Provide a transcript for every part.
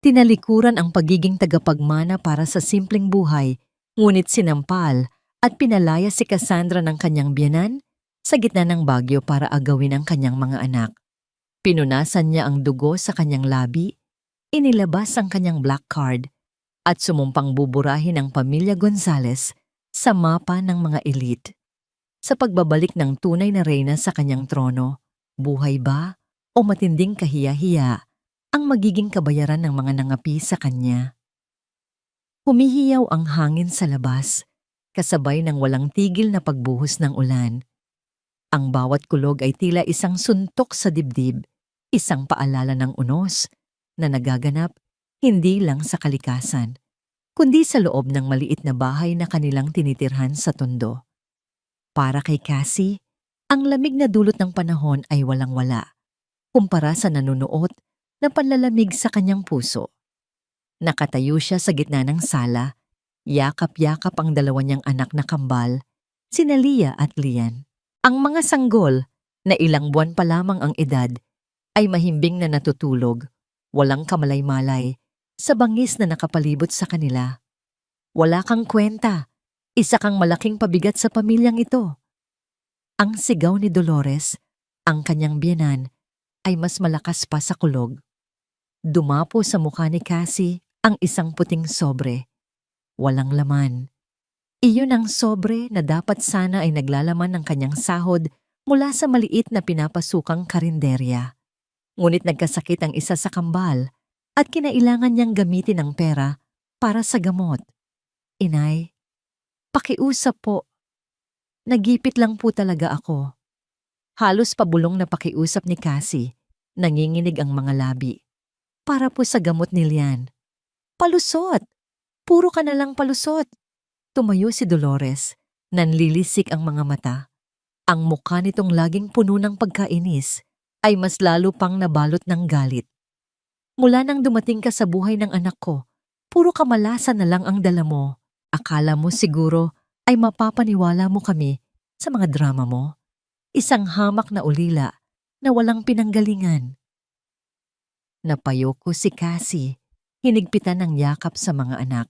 Tinalikuran ang pagiging tagapagmana para sa simpleng buhay, ngunit sinampal at pinalaya si Cassandra ng kanyang biyenan sa gitna ng bagyo para agawin ang kanyang mga anak. Pinunasan niya ang dugo sa kanyang labi, inilabas ang kanyang black card, at sumumpang buburahin ang pamilya Gonzales sa mapa ng mga elite. Sa pagbabalik ng tunay na reyna sa kanyang trono, buhay ba o matinding kahiya-hiya ang magiging kabayaran ng mga nangapi sa kanya? Humihiyaw ang hangin sa labas, kasabay ng walang tigil na pagbuhos ng ulan. Ang bawat kulog ay tila isang suntok sa dibdib, isang paalala ng unos na nagaganap hindi lang sa kalikasan, kundi sa loob ng maliit na bahay na kanilang tinitirhan sa tondo. Para kay Cassie, ang lamig na dulot ng panahon ay walang-wala, kumpara sa nanunuot na panlalamig sa kanyang puso. Nakatayo siya sa gitna ng sala, yakap-yakap ang dalawa niyang anak na kambal, sina Leah at Lian. Ang mga sanggol, na ilang buwan pa lamang ang edad, ay mahimbing na natutulog, walang kamalay-malay, sa bangis na nakapalibot sa kanila. Wala kang kwenta, isa kang malaking pabigat sa pamilyang ito. Ang sigaw ni Dolores, ang kanyang biyenan, ay mas malakas pa sa kulog. Dumapo sa mukha ni Cassie ang isang puting sobre. Walang laman. Iyon ang sobre na dapat sana ay naglalaman ng kanyang sahod mula sa maliit na pinapasukang karinderya. Ngunit nagkasakit ang isa sa kambal at kinailangan niyang gamitin ang pera para sa gamot. Inay, pakiusap po. Nagipit lang po talaga ako. Halos pabulong na pakiusap ni Cassie, nanginginig ang mga labi. Para po sa gamot ni Lian. Palusot! Puro ka na lang palusot! Tumayo si Dolores, nanlilisik ang mga mata. Ang mukha nitong laging puno ng pagkainis ay mas lalo pang nabalot ng galit. Mula nang dumating ka sa buhay ng anak ko, puro kamalasan na lang ang dala mo. Akala mo siguro ay mapapaniwala mo kami sa mga drama mo? Isang hamak na ulila na walang pinanggalingan. Napayoko si Cassie, hinigpitan ng yakap sa mga anak.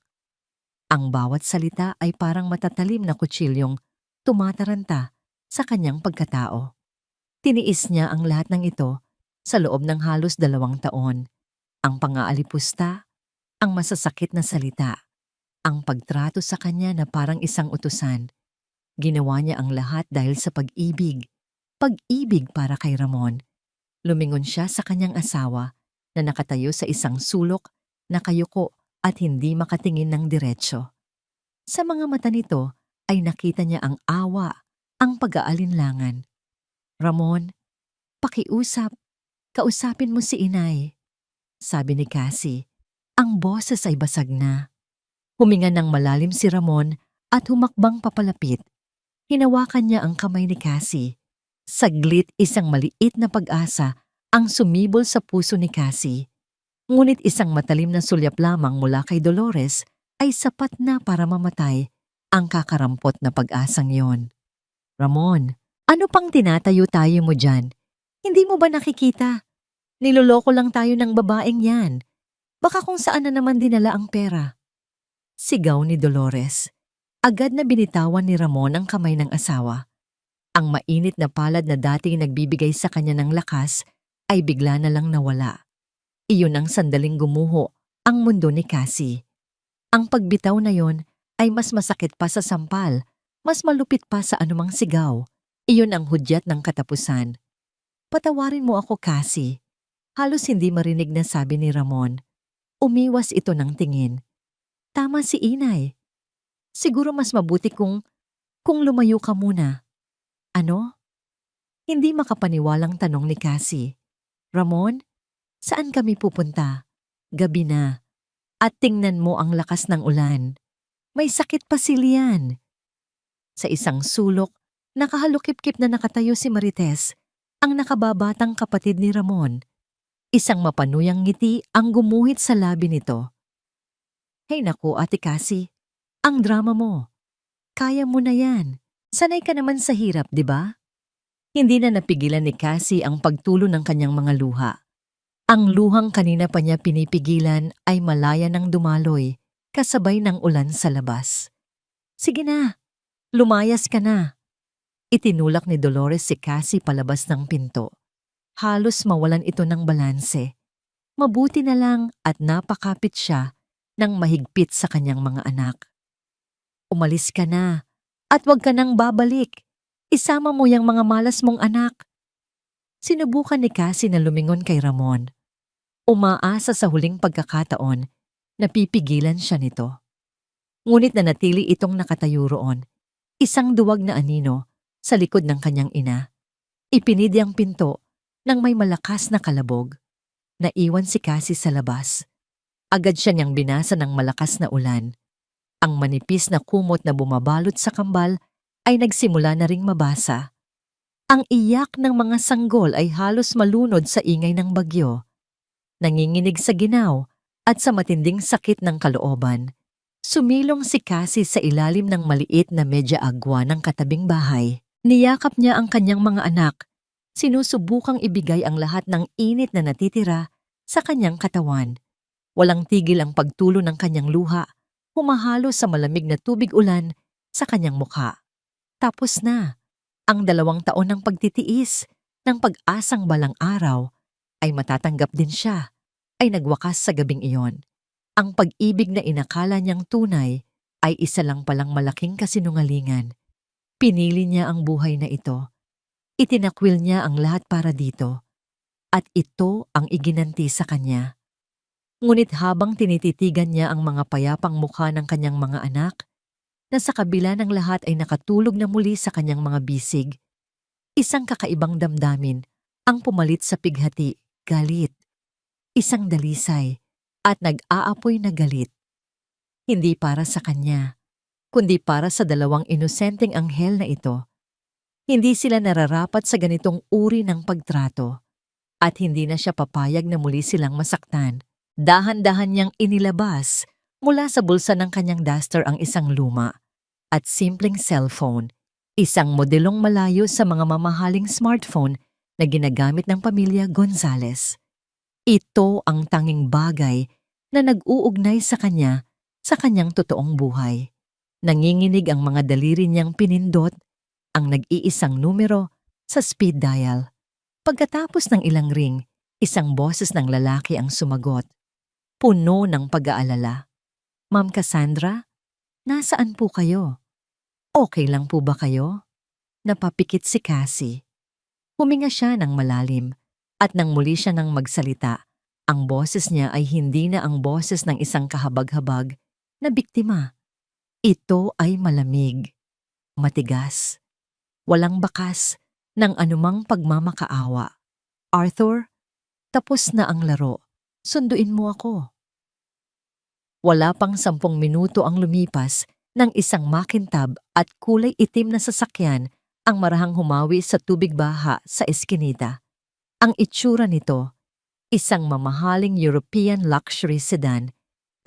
Ang bawat salita ay parang matatalim na kutsilyong tumataranta sa kanyang pagkatao. Tiniis niya ang lahat ng ito sa loob ng halos 2 taon. Ang pangaalipusta, ang masasakit na salita, ang pagtrato sa kanya na parang isang utusan. Ginawa niya ang lahat dahil sa pag-ibig. Pag-ibig para kay Ramon. Lumingon siya sa kanyang asawa na nakatayo sa isang sulok, nakayuko at hindi makatingin ng diretsyo. Sa mga mata nito ay nakita niya ang awa, ang pag-aalinlangan. Ramon, pakiusap, kausapin mo si inay. Sabi ni Cassie, ang boses ay basag na. Huminga ng malalim si Ramon at humakbang papalapit. Hinawakan niya ang kamay ni Cassie. Saglit isang maliit na pag-asa ang sumibol sa puso ni Cassie. Ngunit isang matalim na sulyap lamang mula kay Dolores ay sapat na para mamatay ang kakarampot na pag-asang yon. Ramon, ano pang tinatayo-tayo mo dyan? Hindi mo ba nakikita? Niloloko lang tayo ng babaeng yan. Baka kung saan na naman dinala ang pera. Sigaw ni Dolores. Agad na binitawan ni Ramon ang kamay ng asawa. Ang mainit na palad na dating nagbibigay sa kanya ng lakas ay bigla na lang nawala. Iyon ang sandaling gumuho ang mundo ni Cassie. Ang pagbitaw na yon ay mas masakit pa sa sampal, mas malupit pa sa anumang sigaw. Iyon ang hudyat ng katapusan. Patawarin mo ako, Cassie. Halos hindi marinig na sabi ni Ramon. Umiwas ito ng tingin. Tama si inay. Siguro mas mabuti kung lumayo ka muna. Ano? Hindi makapaniwalang tanong ni Cassie. Ramon? Saan kami pupunta? Gabi na. At tingnan mo ang lakas ng ulan. May sakit pa si Lian. Sa isang sulok, nakahalukip-kip na nakatayo si Marites, ang nakababatang kapatid ni Ramon. Isang mapanuyang ngiti ang gumuhit sa labi nito. Hey naku, Ate Cassie, ang drama mo. Kaya mo na yan. Sanay ka naman sa hirap, di ba? Hindi na napigilan ni Cassie ang pagtulo ng kanyang mga luha. Ang luhang kanina pa niya pinipigilan ay malaya ng dumaloy, kasabay ng ulan sa labas. Sige na, lumayas ka na. Itinulak ni Dolores si Cassie palabas ng pinto. Halos mawalan ito ng balanse. Mabuti na lang at napakapit siya ng mahigpit sa kanyang mga anak. Umalis ka na at huwag ka nang babalik. Isama mo yung mga malas mong anak. Sinubukan ni Cassie na lumingon kay Ramon. Umaasa sa huling pagkakataon na pipigilan siya nito. Ngunit nanatili itong nakatayo roon, isang duwag na anino sa likod ng kanyang ina. Ipinidi ang pinto nang may malakas na kalabog. Naiwan si Cassie sa labas. Agad siya niyang binasa ng malakas na ulan. Ang manipis na kumot na bumabalot sa kambal ay nagsimula na ring mabasa. Ang iyak ng mga sanggol ay halos malunod sa ingay ng bagyo. Nanginginig sa ginaw at sa matinding sakit ng kalooban. Sumilong si Cassie sa ilalim ng maliit na medya agwa ng katabing bahay. Niyakap niya ang kanyang mga anak. Sinusubukang ibigay ang lahat ng init na natitira sa kanyang katawan. Walang tigil ang pagtulo ng kanyang luha, humahalo sa malamig na tubig ulan sa kanyang mukha. Tapos na, ang 2 taon ng pagtitiis ng pag-asang balang araw ay matatanggap din siya, ay nagwakas sa gabing iyon. Ang pag-ibig na inakala niyang tunay ay isa lang palang malaking kasinungalingan. Pinili niya ang buhay na ito. Itinakwil niya ang lahat para dito. At ito ang iginanti sa kanya. Ngunit habang tinititigan niya ang mga payapang mukha ng kanyang mga anak, na sa kabila ng lahat ay nakatulog na muli sa kanyang mga bisig, isang kakaibang damdamin ang pumalit sa pighati, galit. Isang dalisay at nag-aapoy na galit. Hindi para sa kanya, kundi para sa 2 inosenteng anghel na ito. Hindi sila nararapat sa ganitong uri ng pagtrato at hindi na siya papayag na muli silang masaktan. Dahan-dahan niyang inilabas mula sa bulsa ng kanyang duster ang isang luma at simpleng cellphone, isang modelong malayo sa mga mamahaling smartphone na ginagamit ng pamilya Gonzales. Ito ang tanging bagay na nag-uugnay sa kanya sa kanyang totoong buhay. Nanginginig ang mga daliri niyang pinindot ang nag-iisang numero sa speed dial. Pagkatapos ng ilang ring, isang boses ng lalaki ang sumagot. Puno ng pag-aalala. Ma'am Cassandra, nasaan po kayo? Okay lang po ba kayo? Napapikit si Cassie. Huminga siya ng malalim at nang muli siya nang magsalita, ang boses niya ay hindi na ang boses ng isang kahabag-habag na biktima. Ito ay malamig, matigas, walang bakas ng anumang pagmamakaawa. Arthur, tapos na ang laro. Sunduin mo ako. Wala pang 10 minuto ang lumipas nang isang makintab at kulay itim na sasakyan ang marahang humawi sa tubig baha sa eskinita. Ang itsura nito, isang mamahaling European luxury sedan,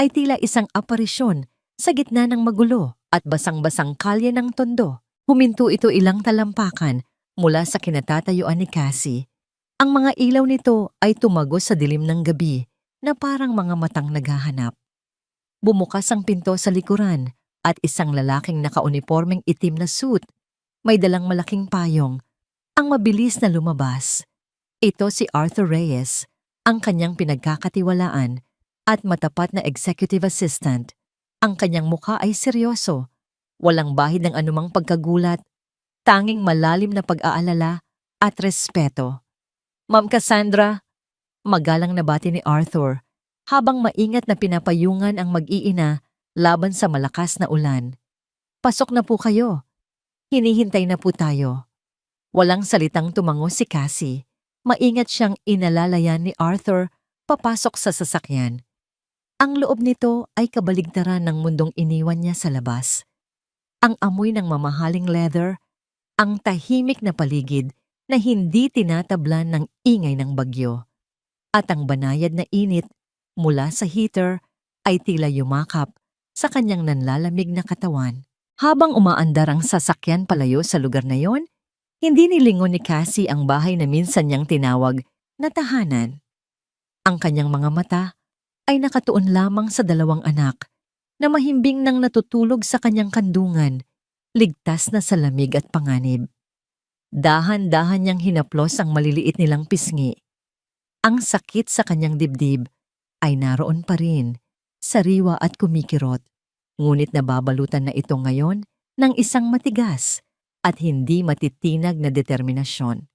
ay tila isang aparisyon sa gitna ng magulo at basang-basang kalye ng Tondo. Huminto ito ilang talampakan mula sa kinatatayuan ni Cassie. Ang mga ilaw nito ay tumagos sa dilim ng gabi na parang mga matang naghahanap. Bumukas ang pinto sa likuran at isang lalaking nakaunipormeng itim na suit, may dalang malaking payong, ang mabilis na lumabas. Ito si Arthur Reyes, ang kanyang pinagkakatiwalaan at matapat na executive assistant. Ang kanyang mukha ay seryoso, walang bahid ng anumang pagkagulat, tanging malalim na pag-aalala at respeto. Ma'am Cassandra, magalang na bati ni Arthur habang maingat na pinapayungan ang mag-iina laban sa malakas na ulan. Pasok na po kayo. Hinihintay na po tayo. Walang salitang tumango si Cassie. Maingat siyang inalalayan ni Arthur papasok sa sasakyan. Ang loob nito ay kabaligtaran ng mundong iniwan niya sa labas. Ang amoy ng mamahaling leather, ang tahimik na paligid na hindi tinatablan ng ingay ng bagyo, at ang banayad na init mula sa heater ay tila yumakap sa kanyang nanlalamig na katawan. Habang umaandar ang sasakyan palayo sa lugar na yon, hindi nilingon ni Cassie ang bahay na minsan niyang tinawag na tahanan. Ang kanyang mga mata ay nakatuon lamang sa dalawang anak na mahimbing nang natutulog sa kanyang kandungan, ligtas na sa lamig at panganib. Dahan-dahan niyang hinaplos ang maliliit nilang pisngi. Ang sakit sa kanyang dibdib ay naroon pa rin, sariwa at kumikirot. Ngunit nababalutan na ito ngayon ng isang matigas at hindi matitinag na determinasyon.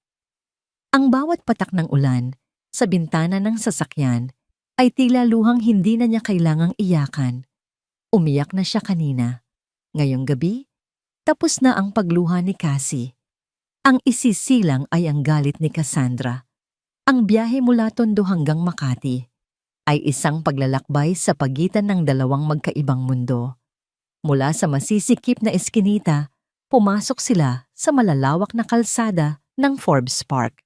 Ang bawat patak ng ulan sa bintana ng sasakyan ay tila luhang hindi na niya kailangang iyakan. Umiyak na siya kanina. Ngayong gabi, tapos na ang pagluha ni Cassie. Ang isisilang ay ang galit ni Cassandra. Ang biyahe mula Tondo hanggang Makati ay isang paglalakbay sa pagitan ng dalawang magkaibang mundo. Mula sa masisikip na eskinita, pumasok sila sa malalawak na kalsada ng Forbes Park.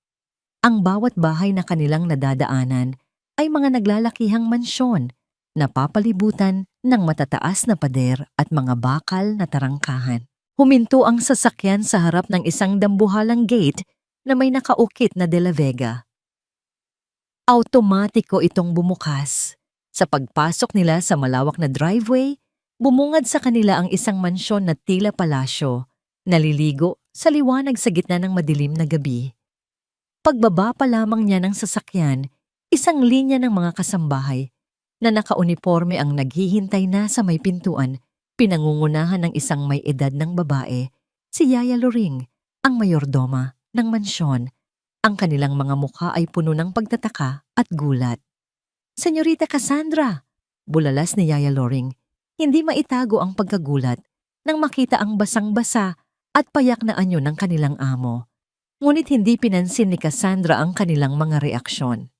Ang bawat bahay na kanilang nadadaanan ay mga naglalakihang mansyon na papalibutan ng matataas na pader at mga bakal na tarangkahan. Huminto ang sasakyan sa harap ng isang dambuhalang gate na may nakaukit na De La Vega. Automatiko itong bumukas. Sa pagpasok nila sa malawak na driveway, bumungad sa kanila ang isang mansyon na tila palasyo, naliligo sa liwanag sa gitna ng madilim na gabi. Pagbaba pa lamang niya ng sasakyan, isang linya ng mga kasambahay na nakauniporme ang naghihintay na sa may pintuan, pinangungunahan ng isang may edad ng babae, si Yaya Loring, ang mayordoma ng mansyon. Ang kanilang mga mukha ay puno ng pagtataka at gulat. "Senyorita Cassandra!" Bulalas ni Yaya Loring. Hindi maitago ang pagkagulat nang makita ang basang-basa at payak na anyo ng kanilang amo. Ngunit hindi pinansin ni Cassandra ang kanilang mga reaksyon.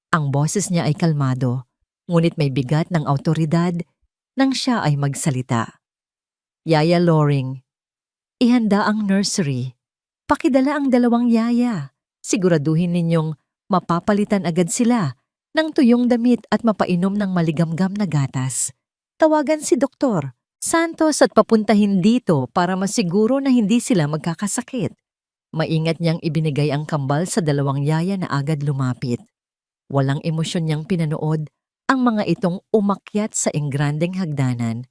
Ang boses niya ay kalmado, ngunit may bigat ng awtoridad nang siya ay magsalita. "Yaya Loring, ihanda ang nursery. Pakidala ang dalawang yaya. Siguraduhin ninyong mapapalitan agad sila ng tuyong damit at mapainom ng maligamgam na gatas. Tawagan si Dr. Santos at papuntahin dito para masiguro na hindi sila magkakasakit." Maingat niyang ibinigay ang kambal sa dalawang yaya na agad lumapit. Walang emosyon niyang pinanood ang mga itong umakyat sa engrandeng hagdanan.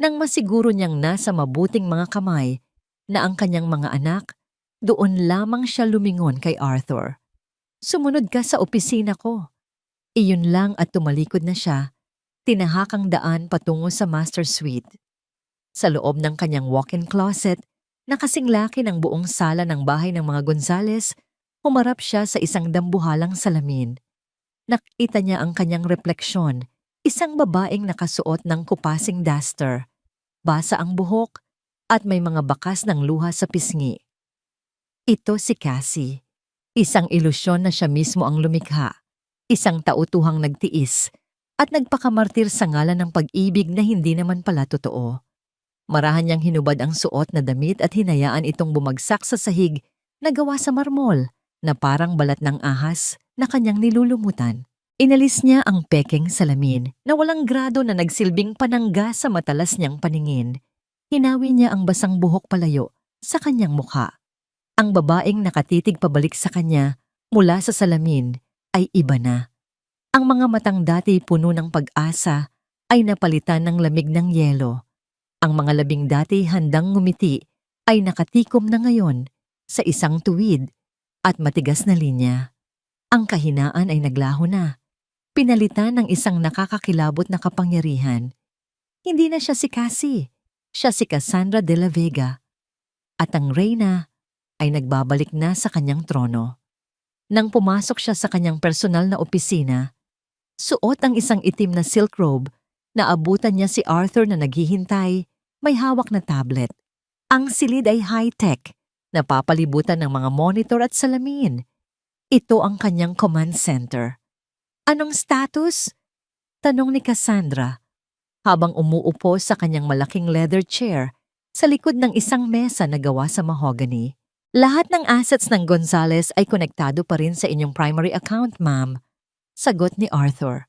Nang masiguro niyang nasa mabuting mga kamay na ang kanyang mga anak, doon lamang siya lumingon kay Arthur. "Sumunod ka sa opisina ko." Iyon lang at tumalikod na siya, tinahakang daan patungo sa master suite. Sa loob ng kanyang walk-in closet, na kasing laki ng buong sala ng bahay ng mga Gonzales, humarap siya sa isang dambuhalang salamin. Nakita niya ang kanyang refleksyon, isang babaeng nakasuot ng kupasing duster, basa ang buhok at may mga bakas ng luha sa pisngi. Ito si Cassie, isang ilusyon na siya mismo ang lumikha, isang tautuhang nagtiis at nagpakamartir sa ngalan ng pag-ibig na hindi naman pala totoo. Marahan niyang hinubad ang suot na damit at hinayaan itong bumagsak sa sahig na gawa sa marmol na parang balat ng ahas na kanyang nilulumutan. Inalis niya ang pekeng salamin na walang grado na nagsilbing panangga sa matalas niyang paningin. Hinawi niya ang basang buhok palayo sa kanyang mukha. Ang babaeng nakatitig pabalik sa kanya mula sa salamin ay iba na. Ang mga matang dati puno ng pag-asa ay napalitan ng lamig ng yelo. Ang mga labing dati handang ngumiti ay nakatikom na ngayon sa isang tuwid at matigas na linya. Ang kahinaan ay naglaho na, pinalitan ng isang nakakakilabot na kapangyarihan. Hindi na siya si Cassie, siya si Cassandra de la Vega. At ang reyna ay nagbabalik na sa kanyang trono. Nang pumasok siya sa kanyang personal na opisina, suot ang isang itim na silk robe na abutan niya si Arthur na naghihintay, may hawak na tablet. Ang silid ay high-tech, napapalibutan ng mga monitor at salamin. Ito ang kanyang command center. "Anong status?" tanong ni Cassandra habang umuupo sa kanyang malaking leather chair sa likod ng isang mesa na gawa sa mahogany. "Lahat ng assets ng Gonzales ay konektado pa rin sa inyong primary account, ma'am," sagot ni Arthur.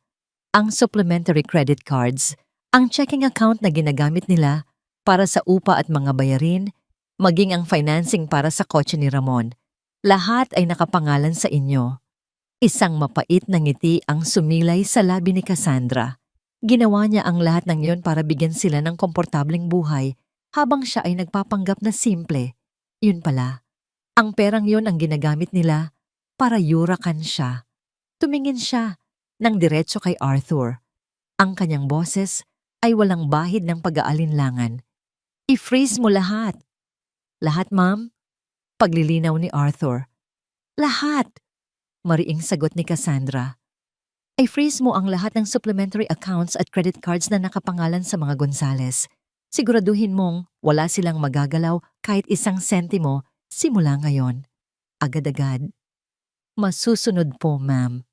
Ang supplementary credit cards, ang checking account na ginagamit nila para sa upa at mga bayarin, maging ang financing para sa kotse ni Ramon, lahat ay nakapangalan sa inyo. Isang mapait na ngiti ang sumilay sa labi ni Cassandra. Ginawa niya ang lahat ng iyon para bigyan sila ng komportableng buhay habang siya ay nagpapanggap na simple. Yun pala, ang perang yun ang ginagamit nila para yurakan siya. Tumingin siya ng diretso kay Arthur. Ang kanyang boses ay walang bahid ng pag-aalinlangan. I-freeze mo lahat. Lahat, ma'am? Paglilinaw ni Arthur. Lahat! Mariing sagot ni Cassandra. I-freeze mo ang lahat ng supplementary accounts at credit cards na nakapangalan sa mga Gonzales. Siguraduhin mong wala silang magagalaw kahit isang sentimo simula ngayon. Agad-agad. Masusunod po, ma'am.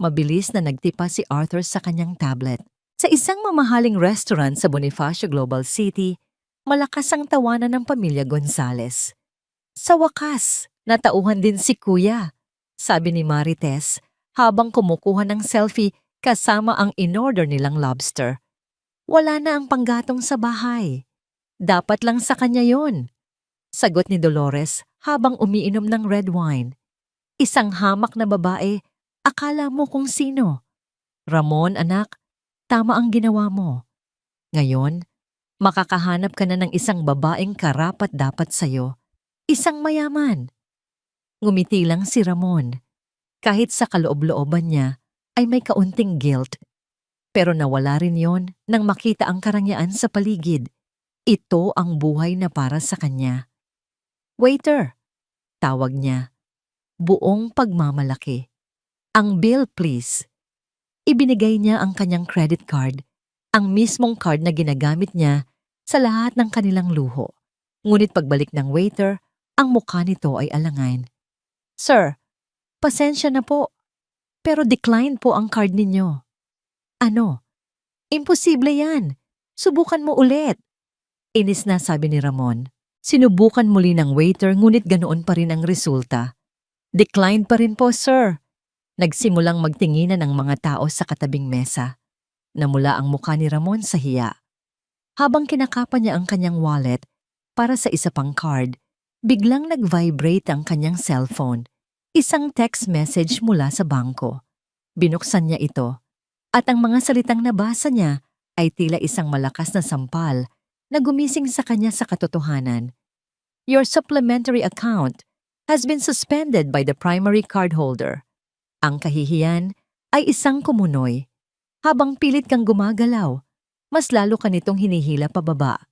Mabilis na nagtipa si Arthur sa kanyang tablet. Sa isang mamahaling restaurant sa Bonifacio Global City, malakas ang tawanan ng pamilya Gonzales. Sa wakas, natauhan din si Kuya, sabi ni Marites habang kumukuha ng selfie kasama ang in-order nilang lobster. Wala na ang panggatong sa bahay. Dapat lang sa kanya yon. Sagot ni Dolores habang umiinom ng red wine. Isang hamak na babae, akala mo kung sino. Ramon, anak, tama ang ginawa mo. Ngayon, makakahanap ka na ng isang babaeng karapat-dapat sa'yo. Isang mayaman. Ngumiti lang si Ramon. Kahit sa kaloob-looban niya ay may kaunting guilt. Pero nawala rin yon nang makita ang karangyaan sa paligid. Ito ang buhay na para sa kanya. Waiter, tawag niya. Buong pagmamalaki. Ang bill, please. Ibinigay niya ang kanyang credit card, ang mismong card na ginagamit niya sa lahat ng kanilang luho. Ngunit pagbalik ng waiter, ang mukha nito ay alangay. Sir, pasensya na po, pero decline po ang card ninyo. Ano? Imposible yan. Subukan mo ulit. Inis na sabi ni Ramon. Sinubukan muli ng waiter ngunit ganoon pa rin ang resulta. Decline pa rin po, sir. Nagsimulang magtinginan ng mga tao sa katabing mesa. Namula ang mukha ni Ramon sa hiya. Habang kinakapa niya ang kanyang wallet para sa isa pang card, biglang nag-vibrate ang kanyang cellphone. Isang text message mula sa bangko. Binuksan niya ito at ang mga salitang nabasa niya ay tila isang malakas na sampal na gumising sa kanya sa katotohanan. Your supplementary account has been suspended by the primary cardholder. Ang kahihiyan ay isang kumunoy. Habang pilit kang gumagalaw, mas lalo ka nitong hinihila pababa.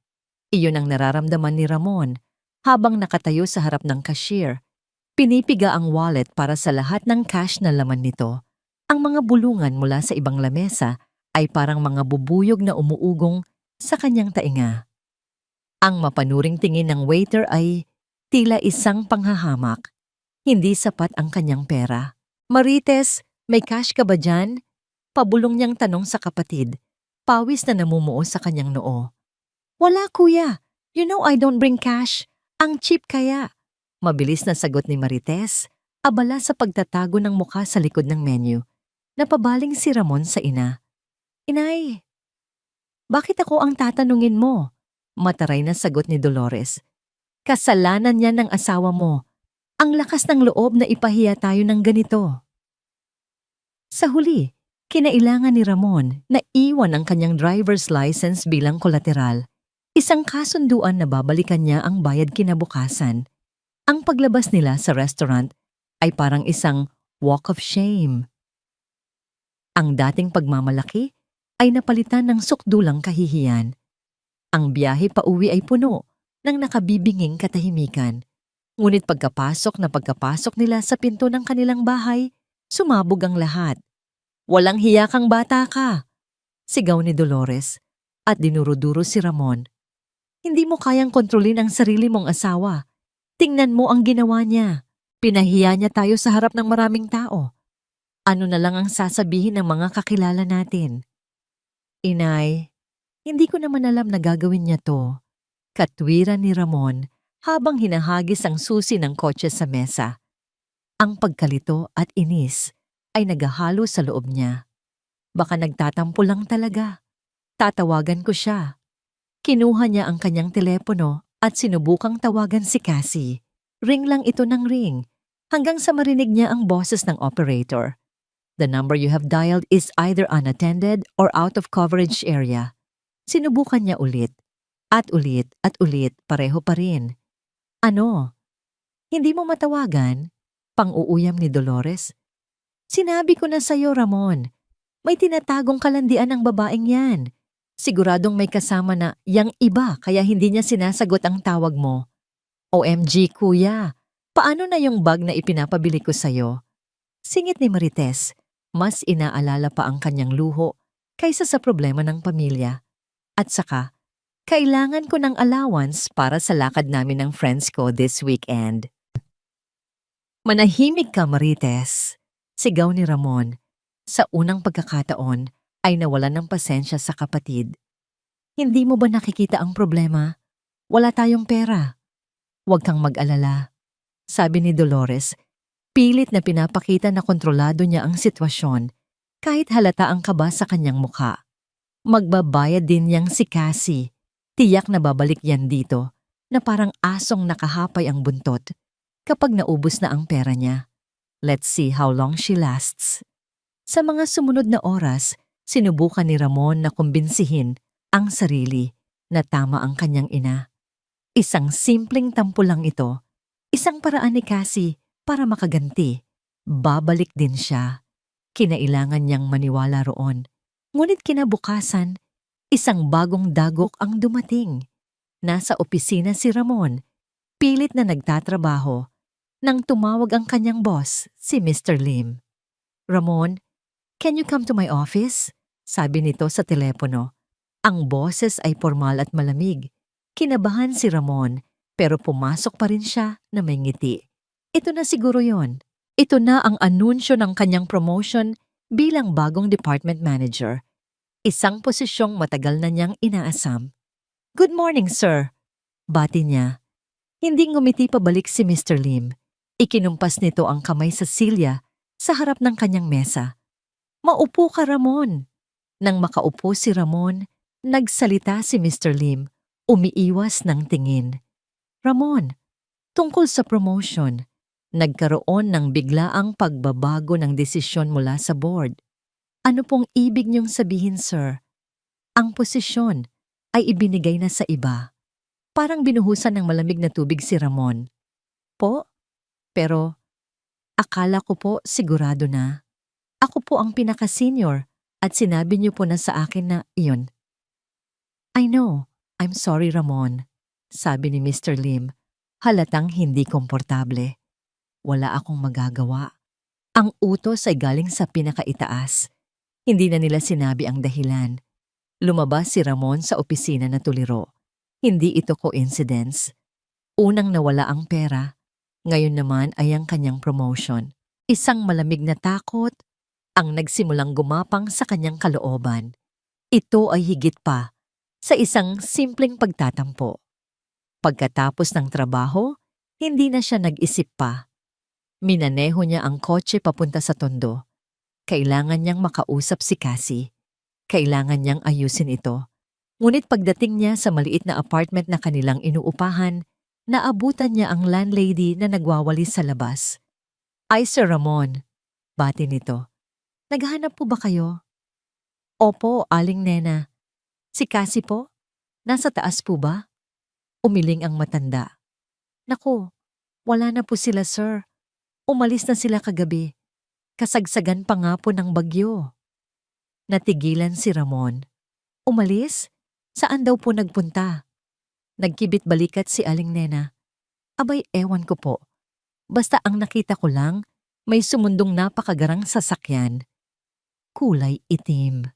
Iyon ang nararamdaman ni Ramon habang nakatayo sa harap ng cashier. Pinipiga ang wallet para sa lahat ng cash na laman nito. Ang mga bulungan mula sa ibang lamesa ay parang mga bubuyog na umuugong sa kanyang tainga. Ang mapanuring tingin ng waiter ay tila isang panghahamak. Hindi sapat ang kanyang pera. Marites, may cash ka ba dyan? Pabulong niyang tanong sa kapatid. Pawis na namumuo sa kanyang noo. Wala, kuya. You know I don't bring cash. Ang cheap kaya. Mabilis na sagot ni Marites, abala sa pagtatago ng mukha sa likod ng menu. Napabaling si Ramon sa ina. Inay, bakit ako ang tatanungin mo? Mataray na sagot ni Dolores. Kasalanan niya ng asawa mo. Ang lakas ng loob na ipahiya tayo ng ganito. Sa huli, kinailangan ni Ramon na iwan ang kanyang driver's license bilang kolateral. Isang kasunduan na babalikan niya ang bayad kinabukasan. Ang paglabas nila sa restaurant ay parang isang walk of shame. Ang dating pagmamalaki ay napalitan ng sukdulang kahihiyan. Ang biyahe pauwi ay puno ng nakabibinging katahimikan. Ngunit pagkapasok nila sa pinto ng kanilang bahay, sumabog ang lahat. Walang hiya kang bata ka, sigaw ni Dolores at dinuruduro si Ramon. Hindi mo kayang kontrolin ang sarili mong asawa. Tingnan mo ang ginawa niya. Pinahiya niya tayo sa harap ng maraming tao. Ano na lang ang sasabihin ng mga kakilala natin? Inay, hindi ko naman alam na gagawin niya to. Katwiran ni Ramon habang hinahagis ang susi ng kotse sa mesa. Ang pagkalito at inis ay naghahalo sa loob niya. Baka nagtatampo lang talaga. Tatawagan ko siya. Kinuha niya ang kanyang telepono at sinubukang tawagan si Cassie. Ring lang ito ng ring. hanggang sa marinig niya ang boses ng operator. The number you have dialed is either unattended or out of coverage area. Sinubukan niya ulit. At ulit at ulit, pareho pa rin. Ano? Hindi mo matawagan? Pang-uuyam ni Dolores. Sinabi ko na sa'yo, Ramon. May tinatagong kalandian ang babaeng yan. Siguradong may kasama na yang iba kaya hindi niya sinasagot ang tawag mo. OMG, kuya. Paano na yung bag na ipinapabili ko sa'yo? Singit ni Marites. Mas inaalala pa ang kanyang luho kaysa sa problema ng pamilya. At saka, kailangan ko ng allowance para sa lakad namin ng friends ko this weekend. Manahimik ka, Marites. Sigaw ni Ramon. Sa unang pagkakataon ay nawalan ng pasensya sa kapatid. Hindi mo ba nakikita ang problema? Wala tayong pera. Huwag kang mag-alala. Sabi ni Dolores, pilit na pinapakita na kontrolado niya ang sitwasyon kahit halata ang kaba sa kanyang mukha. Magbabayad din niyang si Cassie. Tiyak na babalik yan dito na parang asong nakahapay ang buntot kapag naubos na ang pera niya. Let's see how long she lasts. Sa mga sumunod na oras, sinubukan ni Ramon na kumbinsihin ang sarili na tama ang kanyang ina. Isang simpleng tampo lang ito, isang paraan ni Cassie para makaganti. Babalik din siya. Kinailangan niyang maniwala roon. Ngunit kinabukasan, isang bagong dagok ang dumating. Nasa opisina si Ramon, pilit na nagtatrabaho, nang tumawag ang kanyang boss, si Mr. Lim. Ramon, can you come to my office? Sabi nito sa telepono. Ang boses ay formal at malamig. Kinabahan si Ramon, pero pumasok pa rin siya na may ngiti. Ito na siguro yon. Ito na ang anunsyo ng kanyang promotion bilang bagong department manager. Isang posisyong matagal na niyang inaasam. Good morning, sir. Bati niya. Hindi ngumiti pabalik si Mr. Lim. Ikinumpas nito ang kamay sa silya sa harap ng kanyang mesa. Maupo ka, Ramon. Nang makaupo si Ramon, nagsalita si Mr. Lim, umiiwas ng tingin. Ramon, tungkol sa promotion, nagkaroon ng biglaang pagbabago ng desisyon mula sa board. Ano pong ibig niyong sabihin, sir? Ang posisyon ay ibinigay na sa iba. Parang binuhusan ng malamig na tubig si Ramon. Po? Pero, akala ko po sigurado na. Ako po ang pinaka-senior at sinabi niyo po na sa akin na iyon. I know. I'm sorry, Ramon. Sabi ni Mr. Lim, halatang hindi komportable. Wala akong magagawa. Ang utos ay galing sa pinakaitaas. Hindi na nila sinabi ang dahilan. Lumabas si Ramon sa opisina na tuliro. Hindi ito coincidence. Unang nawala ang pera. Ngayon naman ay ang kanyang promotion. Isang malamig na takot ang nagsimulang gumapang sa kanyang kalooban. Ito ay higit pa sa isang simpleng pagtatampo. Pagkatapos ng trabaho, hindi na siya nag-isip pa. Minaneho niya ang kotse papunta sa tondo. Kailangan niyang makausap si Cassie. Kailangan niyang ayusin ito. Ngunit pagdating niya sa maliit na apartment na kanilang inuupahan, naabutan niya ang landlady na nagwawalis sa labas. Ay, Sir Ramon, bati nito. Naghahanap po ba kayo? Opo, Aling Nena. Si Cassie po? Nasa taas po ba? Umiling ang matanda. Naku, wala na po sila, sir. Umalis na sila kagabi. Kasagsagan pa nga po ng bagyo. Natigilan si Ramon. Umalis? Saan daw po nagpunta? Nagkibit balikat si Aling Nena. Abay, ewan ko po. Basta ang nakita ko lang, may sumundong napakagarang sasakyan. Kulay itim.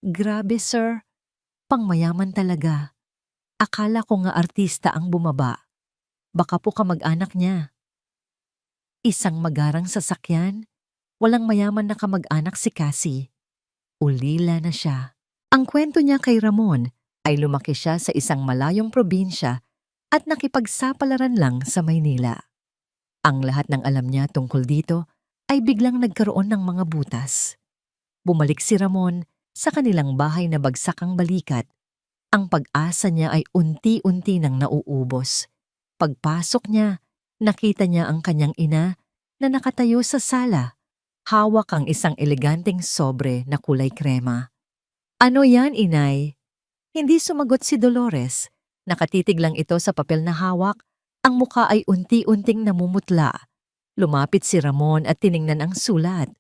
Grabe, sir. Pangmayaman talaga. Akala ko nga artista ang bumaba. Baka po kamag-anak niya. Isang magarang sasakyan? Walang mayaman na kamag-anak si Cassie. Ulila na siya. Ang kwento niya kay Ramon ay lumaki siya sa isang malayong probinsya at nakipagsapalaran lang sa Maynila. Ang lahat ng alam niya tungkol dito ay biglang nagkaroon ng mga butas. Bumalik si Ramon sa kanilang bahay na bagsak ang balikat. Ang pag-asa niya ay unti-unti nang nauubos. Pagpasok niya, nakita niya ang kanyang ina na nakatayo sa sala. Hawak ang isang eleganteng sobre na kulay krema. "Ano yan, inay?" Hindi sumagot si Dolores. Nakatitig lang ito sa papel na hawak. Ang muka ay unti-unting namumutla. Lumapit si Ramon at tiningnan ang sulat.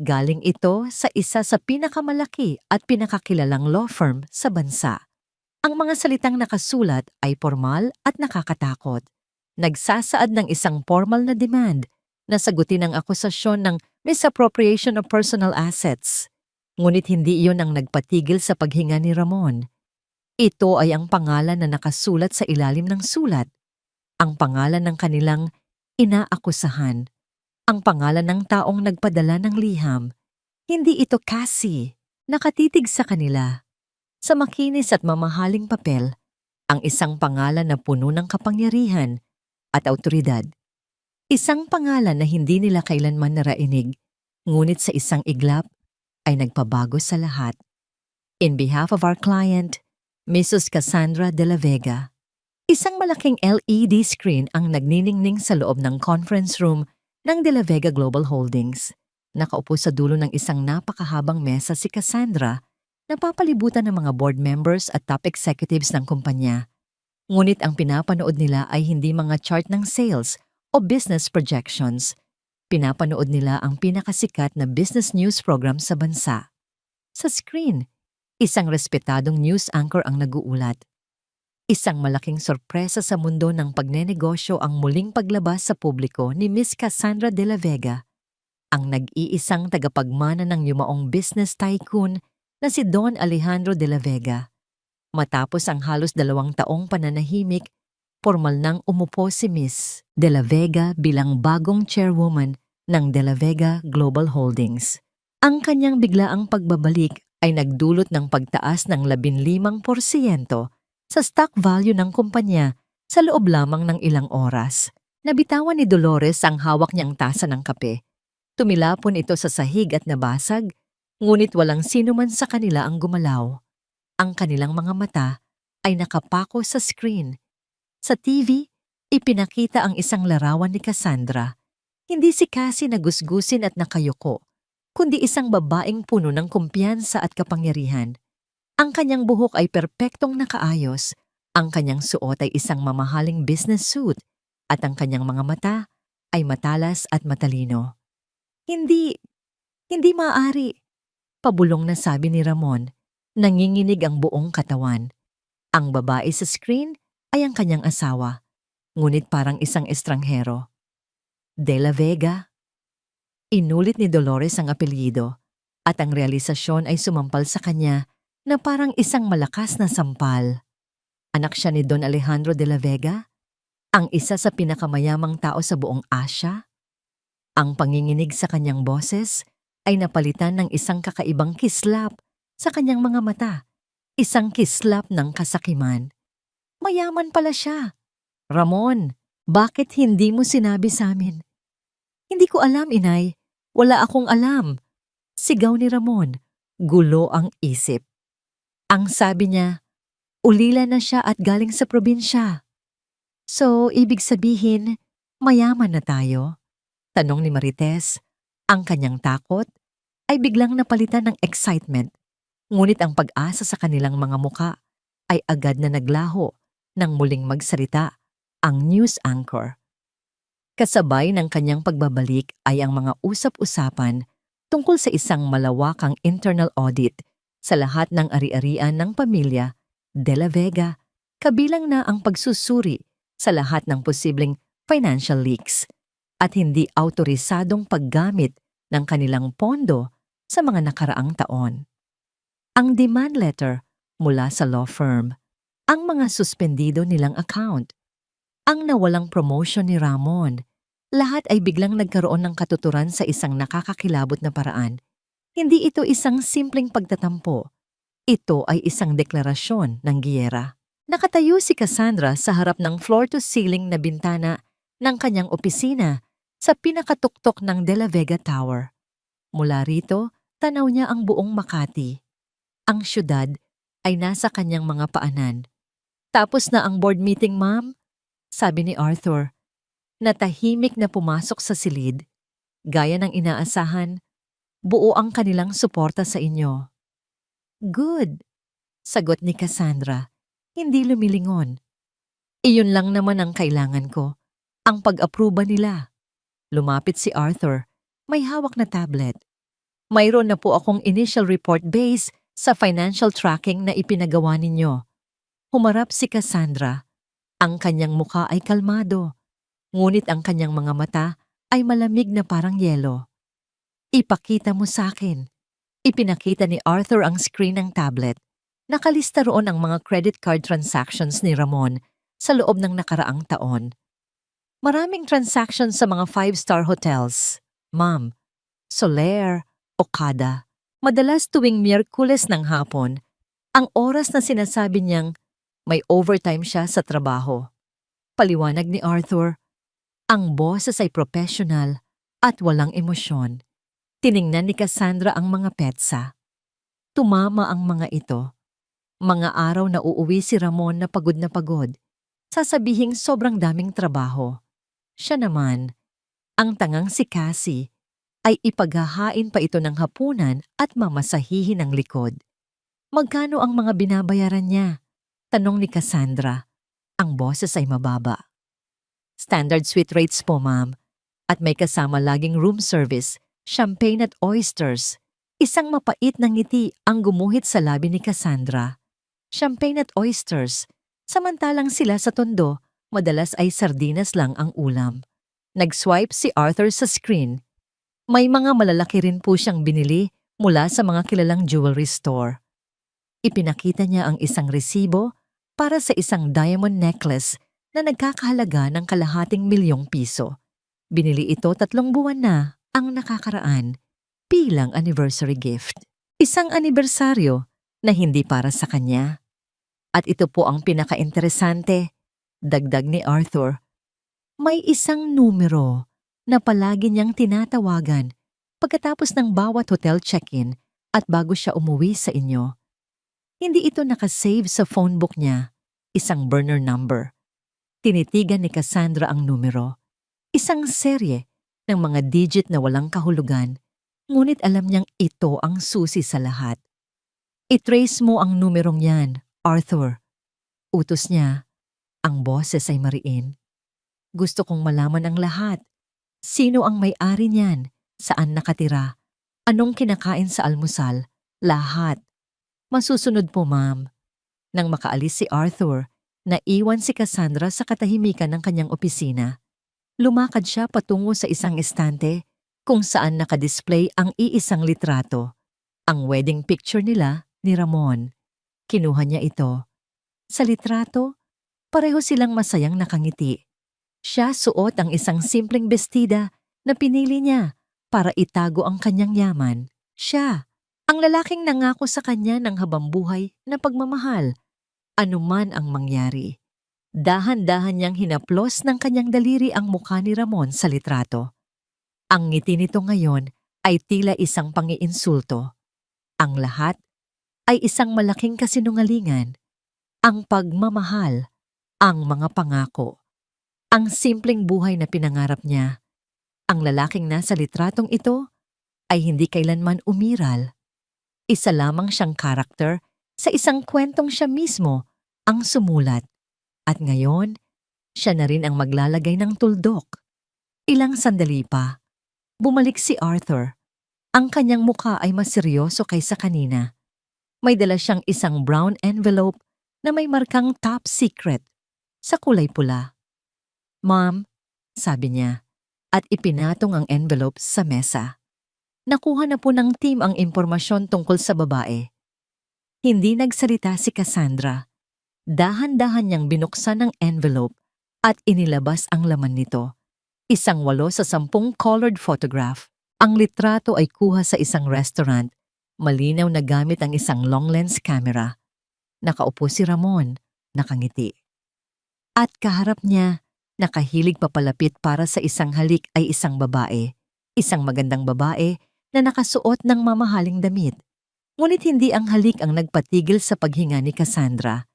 Galing ito sa isa sa pinakamalaki at pinakakilalang law firm sa bansa. Ang mga salitang nakasulat ay formal at nakakatakot. Nagsasaad ng isang formal na demand na sagutin ang akusasyon ng misappropriation of personal assets. Ngunit hindi iyon ang nagpatigil sa paghinga ni Ramon. Ito ay ang pangalan na nakasulat sa ilalim ng sulat. Ang pangalan ng kanilang inaakusahan. Ang pangalan ng taong nagpadala ng liham. Hindi ito Cassie. Nakatitig sa kanila. Sa makinis at mamahaling papel, ang isang pangalan na puno ng kapangyarihan at awtoridad. Isang pangalan na hindi nila kailanman narainig, ngunit sa isang iglap ay nagpabago sa lahat. In behalf of our client, Mrs. Cassandra de la Vega. Isang malaking LED screen ang nagniningning sa loob ng conference room ng De La Vega Global Holdings. Nakaupo sa dulo ng isang napakahabang mesa si Cassandra, napapalibutan ng mga board members at top executives ng kumpanya. Ngunit ang pinapanood nila ay hindi mga chart ng sales o business projections. Pinapanood nila ang pinakasikat na business news program sa bansa. Sa screen, isang respetadong news anchor ang nag-uulat. Isang malaking sorpresa sa mundo ng pagnenegosyo ang muling paglabas sa publiko ni Miss Cassandra de la Vega, ang nag-iisang tagapagmana ng yumaong business tycoon na si Don Alejandro de la Vega. Matapos ang halos 2 taong pananahimik, formal nang umupo si Miss de la Vega bilang bagong chairwoman ng De La Vega Global Holdings. Ang kanyang biglaang pagbabalik ay nagdulot ng pagtaas ng 15% sa stock value ng kumpanya sa loob lamang ng ilang oras. Nabitawan ni Dolores ang hawak niyang tasa ng kape. Tumilapon ito sa sahig at nabasag, ngunit walang sino man sa kanila ang gumalaw. Ang kanilang mga mata ay nakapako sa screen. Sa TV, ipinakita ang isang larawan ni Cassandra. Hindi si Cassie na gusgusin at nakayuko, kundi isang babaeng puno ng kumpiyansa at kapangyarihan. Ang kanyang buhok ay perpektong nakaayos, ang kanyang suot ay isang mamahaling business suit, at ang kanyang mga mata ay matalas at matalino. Hindi maaari, pabulong na sabi ni Ramon. Nanginginig ang buong katawan. Ang babae sa screen ay ang kanyang asawa, ngunit parang isang estranghero. De la Vega. Inulit ni Dolores ang apelyido, at ang realisasyon ay sumampal sa kanya na parang isang malakas na sampal. Anak siya ni Don Alejandro de la Vega, ang isa sa pinakamayamang tao sa buong Asia. Ang panginginig sa kanyang boses ay napalitan ng isang kakaibang kislap sa kanyang mga mata, isang kislap ng kasakiman. Mayaman pala siya. Ramon, bakit hindi mo sinabi sa amin? Hindi ko alam, inay. Wala akong alam. Sigaw ni Ramon. Gulo ang isip. Ang sabi niya, ulila na siya at galing sa probinsya. So, ibig sabihin, mayaman na tayo? Tanong ni Marites. Ang kanyang takot ay biglang napalitan ng excitement. Ngunit ang pag-asa sa kanilang mga muka ay agad na naglaho nang muling magsalita ang news anchor. Kasabay ng kanyang pagbabalik ay ang mga usap-usapan tungkol sa isang malawakang internal audit sa lahat ng ari-arian ng pamilya De La Vega, kabilang na ang pagsusuri sa lahat ng posibleng financial leaks at hindi autorisadong paggamit ng kanilang pondo sa mga nakaraang taon. Ang demand letter mula sa law firm, ang mga suspendido nilang account, ang nawalang promotion ni Ramon, lahat ay biglang nagkaroon ng katuturan sa isang nakakakilabot na paraan. Hindi ito isang simpleng pagtatampo. Ito ay isang deklarasyon ng giyera. Nakatayo si Cassandra sa harap ng floor-to-ceiling na bintana ng kanyang opisina sa pinakatuktok ng De La Vega Tower. Mula rito, tanaw niya ang buong Makati. Ang syudad ay nasa kanyang mga paanan. Tapos na ang board meeting, ma'am? Sabi ni Arthur. Natahimik na pumasok sa silid. Gaya ng inaasahan, buo ang kanilang suporta sa inyo. Good, sagot ni Cassandra, hindi lumilingon. Iyon lang naman ang kailangan ko, ang pag-aproba nila. Lumapit si Arthur, may hawak na tablet. Mayroon na po akong initial report base sa financial tracking na ipinagawa ninyo. Humarap si Cassandra. Ang kanyang mukha ay kalmado, ngunit ang kanyang mga mata ay malamig na parang yelo. Ipakita mo sa akin. Ipinakita ni Arthur ang screen ng tablet. Nakalista roon ang mga credit card transactions ni Ramon sa loob ng nakaraang taon. Maraming transactions sa mga 5-star hotels, ma'am. Soler, Okada. Madalas tuwing Miyerkules ng hapon, ang oras na sinasabi niyang may overtime siya sa trabaho. Paliwanag ni Arthur, ang boses ay professional at walang emosyon. Tiningnan ni Cassandra ang mga petsa. Tumama ang mga ito. Mga araw na uuwi si Ramon na pagod, sasabihing sobrang daming trabaho. Siya naman, ang tangang si Cassie, ay ipaghahain pa ito ng hapunan at mamasahihin ang likod. Magkano ang mga binabayaran niya? Tanong ni Cassandra. Ang boses ay mababa. Standard suite rates po, ma'am. At may kasama laging room service, champagne at oysters. Isang mapait na ngiti ang gumuhit sa labi ni Cassandra. Champagne at oysters. Samantalang sila sa tondo, madalas ay sardinas lang ang ulam. Nag-swipe si Arthur sa screen. May mga malalaki rin po siyang binili mula sa mga kilalang jewelry store. Ipinakita niya ang isang resibo para sa isang diamond necklace na nagkakahalaga ng ₱250,000. Binili ito 3 buwan na ang nakakaraan bilang anniversary gift. Isang anibersaryo na hindi para sa kanya. At ito po ang pinaka-interesante, dagdag ni Arthur. May isang numero na palagi niyang tinatawagan pagkatapos ng bawat hotel check-in at bago siya umuwi sa inyo. Hindi ito nakasave sa phone book niya, isang burner number. Tinitigan ni Cassandra ang numero. Isang serye ng mga digit na walang kahulugan, ngunit alam niyang ito ang susi sa lahat. I-trace mo ang numerong yan, Arthur. Utos niya. Ang boses ay mariin. Gusto kong malaman ang lahat. Sino ang may-ari niyan? Saan nakatira? Anong kinakain sa almusal? Lahat. Masusunod po, ma'am. Nang makaalis si Arthur, naiwan si Cassandra sa katahimikan ng kanyang opisina. Lumakad siya patungo sa isang estante kung saan nakadisplay ang iisang litrato. Ang wedding picture nila ni Ramon. Kinuha niya ito. Sa litrato, pareho silang masayang nakangiti. Siya suot ang isang simpleng bestida na pinili niya para itago ang kanyang yaman. Siya, ang lalaking nangako sa kanya ng habambuhay na pagmamahal, anuman ang mangyari. Dahan-dahan niyang hinaplos ng kanyang daliri ang mukha ni Ramon sa litrato. Ang ngiti nito ngayon ay tila isang pangiinsulto. Ang lahat ay isang malaking kasinungalingan. Ang pagmamahal, ang mga pangako. Ang simpleng buhay na pinangarap niya. Ang lalaking nasa litratong ito ay hindi kailanman umiral. Isa lamang siyang karakter sa isang kwentong siya mismo ang sumulat. At ngayon, siya na rin ang maglalagay ng tuldok. Ilang sandali pa, bumalik si Arthur. Ang kanyang mukha ay mas seryoso kaysa kanina. May dala siyang isang brown envelope na may markang top secret sa kulay pula. Ma'am, sabi niya, at ipinatong ang envelope sa mesa. Nakuha na po ng team ang impormasyon tungkol sa babae. Hindi nagsalita si Cassandra. Dahan-dahan niyang binuksan ang envelope at inilabas ang laman nito. Isang 8 sa 10 colored photograph. Ang litrato ay kuha sa isang restaurant, malinaw na gamit ang isang long-lens camera. Nakaupo si Ramon, nakangiti. At kaharap niya, nakahilig papalapit para sa isang halik ay isang babae. Isang magandang babae na nakasuot ng mamahaling damit. Ngunit hindi ang halik ang nagpatigil sa paghinga ni Cassandra.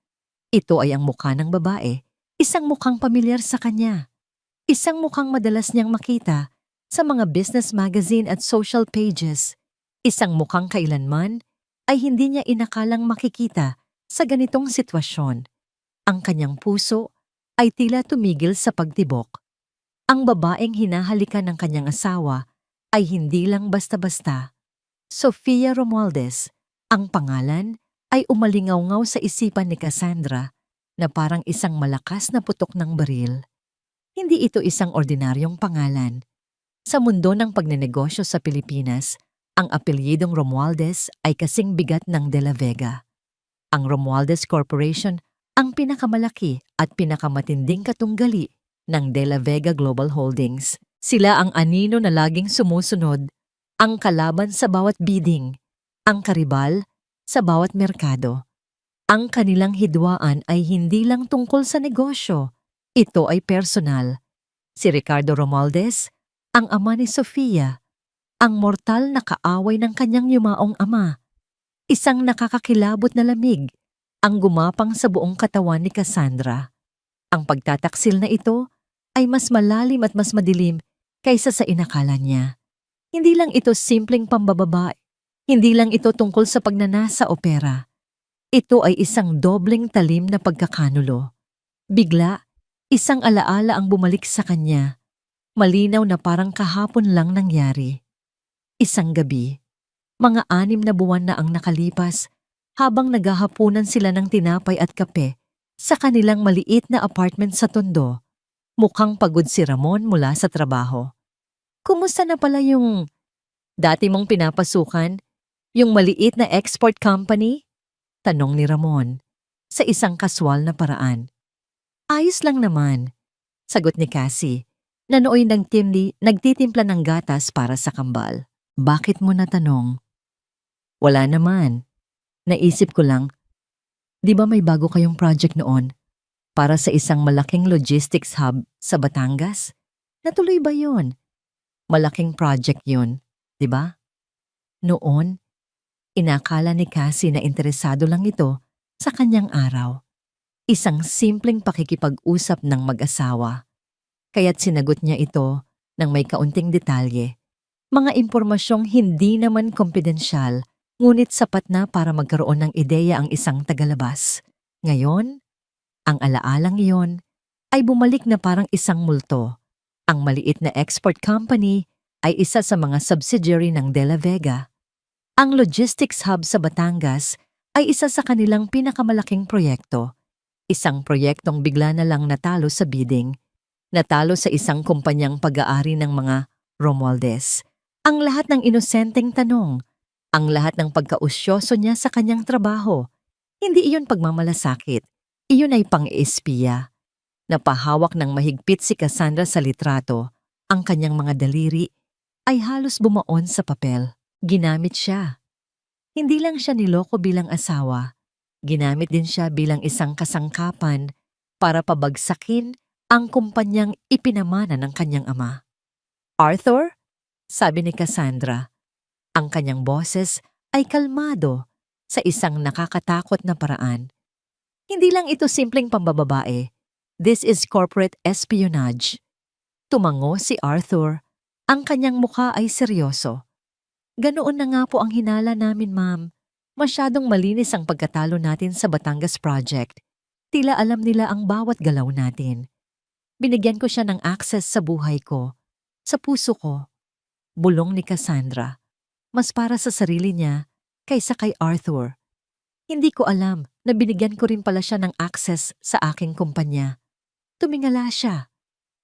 Ito ay ang mukha ng babae, isang mukhang pamilyar sa kanya. Isang mukhang madalas niyang makita sa mga business magazine at social pages. Isang mukhang kailanman ay hindi niya inakalang makikita sa ganitong sitwasyon. Ang kanyang puso ay tila tumigil sa pagtibok. Ang babaeng hinahalikan ng kanyang asawa ay hindi lang basta-basta. Sofia Romualdez, ang pangalan ay umalingaw-ngaw sa isipan ni Cassandra na parang isang malakas na putok ng baril. Hindi ito isang ordinaryong pangalan. Sa mundo ng pagnenegosyo sa Pilipinas, ang apelyidong Romualdez ay kasing bigat ng De La Vega. Ang Romualdez Corporation ang pinakamalaki at pinakamatinding katunggali ng De La Vega Global Holdings. Sila ang anino na laging sumusunod, ang kalaban sa bawat bidding, ang karibal sa bawat merkado. Ang kanilang hidwaan ay hindi lang tungkol sa negosyo, ito ay personal. Si Ricardo Romualdez, ang ama ni Sofia, ang mortal na kaaway ng kanyang yumaong ama. Isang nakakakilabot na lamig ang gumapang sa buong katawan ni Cassandra. Ang pagtataksil na ito ay mas malalim at mas madilim kaysa sa inakala niya. Hindi lang ito simpleng pambababae. Hindi lang ito tungkol sa pagnanasa o pera. Ito ay isang dobleng talim na pagkakanulo. Bigla, isang alaala ang bumalik sa kanya. Malinaw na parang kahapon lang nangyari. Isang gabi, mga 6 na buwan na ang nakalipas habang naghahapunan sila ng tinapay at kape sa kanilang maliit na apartment sa Tondo. Mukhang pagod si Ramon mula sa trabaho. Kumusta na pala yung dati mong pinapasukan? Yung maliit na export company? Tanong ni Ramon sa isang kaswal na paraan. Ayos lang naman, sagot ni Cassie na nooy nagtitimpla ng gatas para sa kambal. Bakit mo natanong? Wala naman. Naisip ko lang, di ba may bago kayong project noon para sa isang malaking logistics hub sa Batangas? Natuloy ba yon? Malaking project yon, di ba? Noon, inakala ni Cassie na interesado lang ito sa kanyang araw. Isang simpleng pakikipag-usap ng mag-asawa. Kaya't sinagot niya ito ng may kaunting detalye. Mga impormasyong hindi naman kompidensyal, ngunit sapat na para magkaroon ng ideya ang isang tagalabas. Ngayon, ang alaalang iyon ay bumalik na parang isang multo. Ang maliit na export company ay isa sa mga subsidiary ng De La Vega. Ang logistics hub sa Batangas ay isa sa kanilang pinakamalaking proyekto. Isang proyektong bigla na lang natalo sa bidding. Natalo sa isang kumpanyang pag-aari ng mga Romualdez. Ang lahat ng inosenteng tanong, ang lahat ng pagkausyoso niya sa kanyang trabaho. Hindi iyon pagmamalasakit, iyon ay pang-espiya. Napahawak ng mahigpit si Cassandra sa litrato, ang kanyang mga daliri ay halos bumaon sa papel. Ginamit siya. Hindi lang siya niloko bilang asawa, ginamit din siya bilang isang kasangkapan para pabagsakin ang kumpanyang ipinamana ng kanyang ama. Arthur? Sabi ni Cassandra. Ang kanyang boses ay kalmado sa isang nakakatakot na paraan. Hindi lang ito simpleng pambababae. This is corporate espionage. Tumango si Arthur. Ang kanyang mukha ay seryoso. Ganoon na nga po ang hinala namin, ma'am. Masyadong malinis ang pagkatalo natin sa Batangas Project. Tila alam nila ang bawat galaw natin. Binigyan ko siya ng access sa buhay ko, sa puso ko. Bulong ni Cassandra. Mas para sa sarili niya kaysa kay Arthur. Hindi ko alam na binigyan ko rin pala siya ng access sa aking kumpanya. Tumingala siya.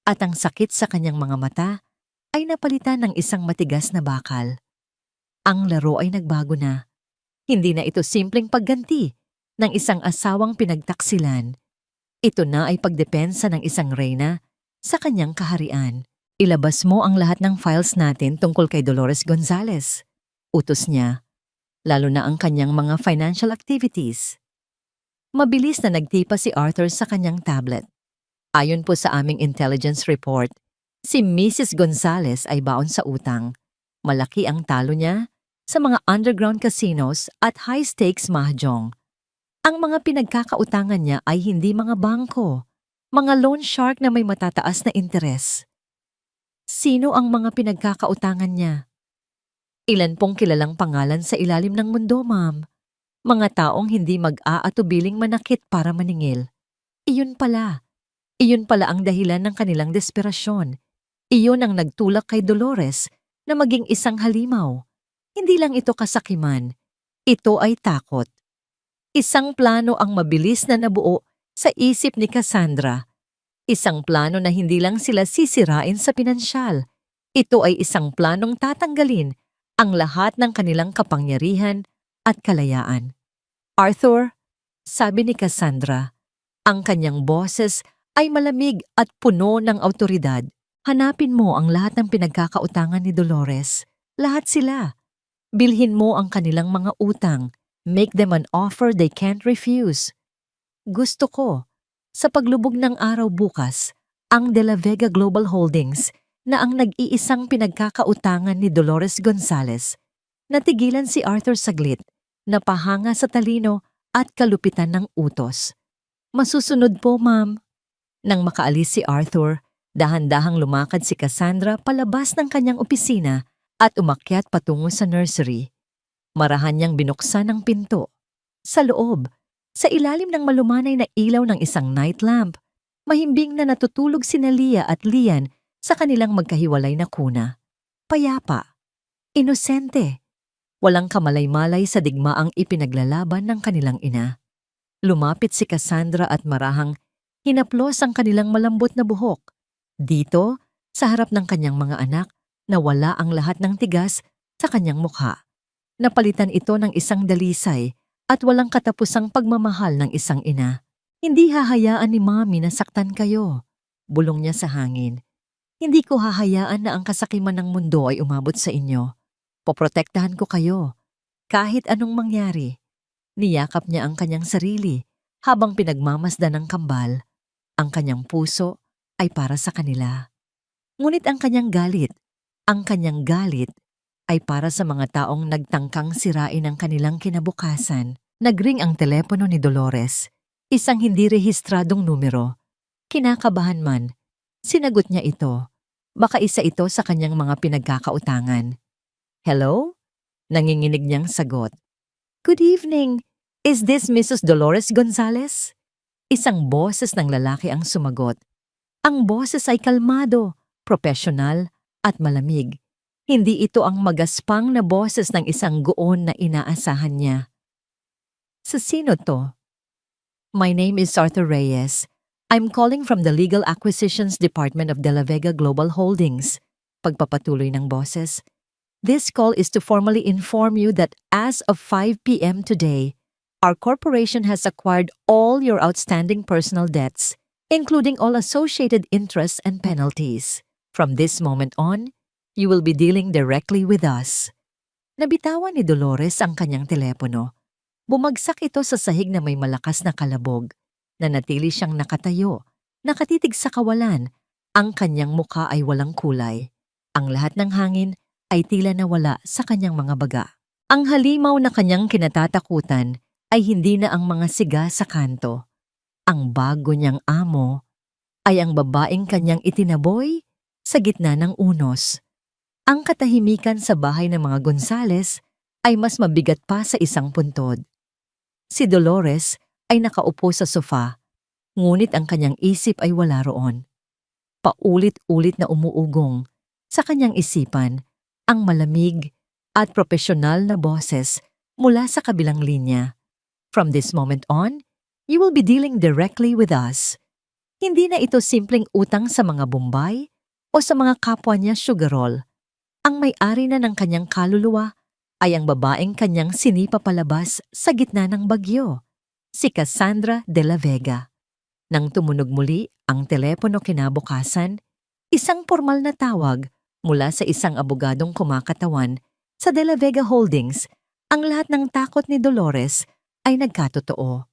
At ang sakit sa kanyang mga mata ay napalitan ng isang matigas na bakal. Ang laro ay nagbago na. Hindi na ito simpleng pagganti ng isang asawang pinagtaksilan. Ito na ay pagdepensa ng isang reyna sa kanyang kaharian. Ilabas mo ang lahat ng files natin tungkol kay Dolores Gonzales. Utos niya, lalo na ang kanyang mga financial activities. Mabilis na nagtipa si Arthur sa kanyang tablet. Ayon po sa aming intelligence report, si Mrs. Gonzales ay baon sa utang. Malaki ang talo niya sa mga underground casinos at high-stakes mahjong. Ang mga pinagkakautangan niya ay hindi mga bangko, mga loan shark na may matataas na interes. Sino ang mga pinagkakautangan niya? Ilan pong kilalang pangalan sa ilalim ng mundo, ma'am? Mga taong hindi mag-aatubiling manakit para maningil. Iyon pala. Iyon pala ang dahilan ng kanilang desperasyon. Iyon ang nagtulak kay Dolores na maging isang halimaw. Hindi lang ito kasakiman. Ito ay takot. Isang plano ang mabilis na nabuo sa isip ni Cassandra. Isang plano na hindi lang sila sisirain sa pinansyal. Ito ay isang planong tatanggalin ang lahat ng kanilang kapangyarihan at kalayaan. Arthur, sabi ni Cassandra, ang kanyang boses ay malamig at puno ng awtoridad. Hanapin mo ang lahat ng pinagkakautangan ni Dolores. Lahat sila. Bilhin mo ang kanilang mga utang. Make them an offer they can't refuse. Gusto ko, sa paglubog ng araw bukas, ang De La Vega Global Holdings na ang nag-iisang pinagkakautangan ni Dolores Gonzales, natigilan si Arthur saglit, napahanga sa talino at kalupitan ng utos. Masusunod po, ma'am. Nang makaalis si Arthur, dahan-dahang lumakad si Cassandra palabas ng kanyang opisina at umakyat patungo sa nursery. Marahan niyang binuksan ang pinto. Sa loob, sa ilalim ng malumanay na ilaw ng isang night lamp, mahimbing na natutulog sina Leah at Lian sa kanilang magkahiwalay na kuna. Payapa, inosente, walang kamalay-malay sa digmaang ipinaglalaban ng kanilang ina. Lumapit si Cassandra at marahang hinaplos ang kanilang malambot na buhok. Dito, sa harap ng kanyang mga anak, nawala ang lahat ng tigas sa kanyang mukha. Napalitan ito ng isang dalisay at walang katapusang pagmamahal ng isang ina. Hindi hahayaan ni Mami na saktan kayo, bulong niya sa hangin. Hindi ko hahayaan na ang kasakiman ng mundo ay umabot sa inyo. Poprotektahan ko kayo, kahit anong mangyari. Niyakap niya ang kanyang sarili habang pinagmamasdan ng kambal. Ang kanyang puso ay para sa kanila. Ngunit ang kanyang galit ay para sa mga taong nagtangkang sirain ang kanilang kinabukasan. Nagring ang telepono ni Dolores, isang hindi rehistradong numero. Kinakabahan man, sinagot niya ito. Baka isa ito sa kanyang mga pinagkakautangan. Hello? Nanginginig niyang sagot. Good evening. Is this Mrs. Dolores Gonzales? Isang boses ng lalaki ang sumagot. Ang boses ay kalmado, profesional at malamig. Hindi ito ang magaspang na boses ng isang goon na inaasahan niya. Sa sino to? My name is Arthur Reyes. I'm calling from the Legal Acquisitions Department of De La Vega Global Holdings. Pagpapatuloy ng boses. This call is to formally inform you that as of 5 p.m. today, our corporation has acquired all your outstanding personal debts, including all associated interests and penalties. From this moment on, you will be dealing directly with us. Nabitawan ni Dolores ang kanyang telepono. Bumagsak ito sa sahig na may malakas na kalabog. Nanatili siyang nakatayo, nakatitig sa kawalan. Ang kanyang mukha ay walang kulay. Ang lahat ng hangin ay tila nawala sa kanyang mga baga. Ang halimaw na kanyang kinatatakutan ay hindi na ang mga siga sa kanto. Ang bago niyang amo ay ang babaeng kanyang itinaboy sa gitna ng unos. Ang katahimikan sa bahay ng mga Gonzales ay mas mabigat pa sa isang puntod. Si Dolores ay nakaupo sa sofa, ngunit ang kanyang isip ay wala roon. Paulit-ulit na umuugong sa kanyang isipan ang malamig at profesional na boses mula sa kabilang linya. From this moment on, you will be dealing directly with us. Hindi na ito simpleng utang sa mga Bombay o sa mga kapwa niya sugarol. Ang may-ari na ng kanyang kaluluwa ay ang babaeng kanyang sinipa palabas sa gitna ng bagyo, si Cassandra de la Vega. Nang tumunog muli ang telepono kinabukasan, isang formal na tawag mula sa isang abogadong kumakatawan sa De La Vega Holdings, ang lahat ng takot ni Dolores ay nagkatotoo.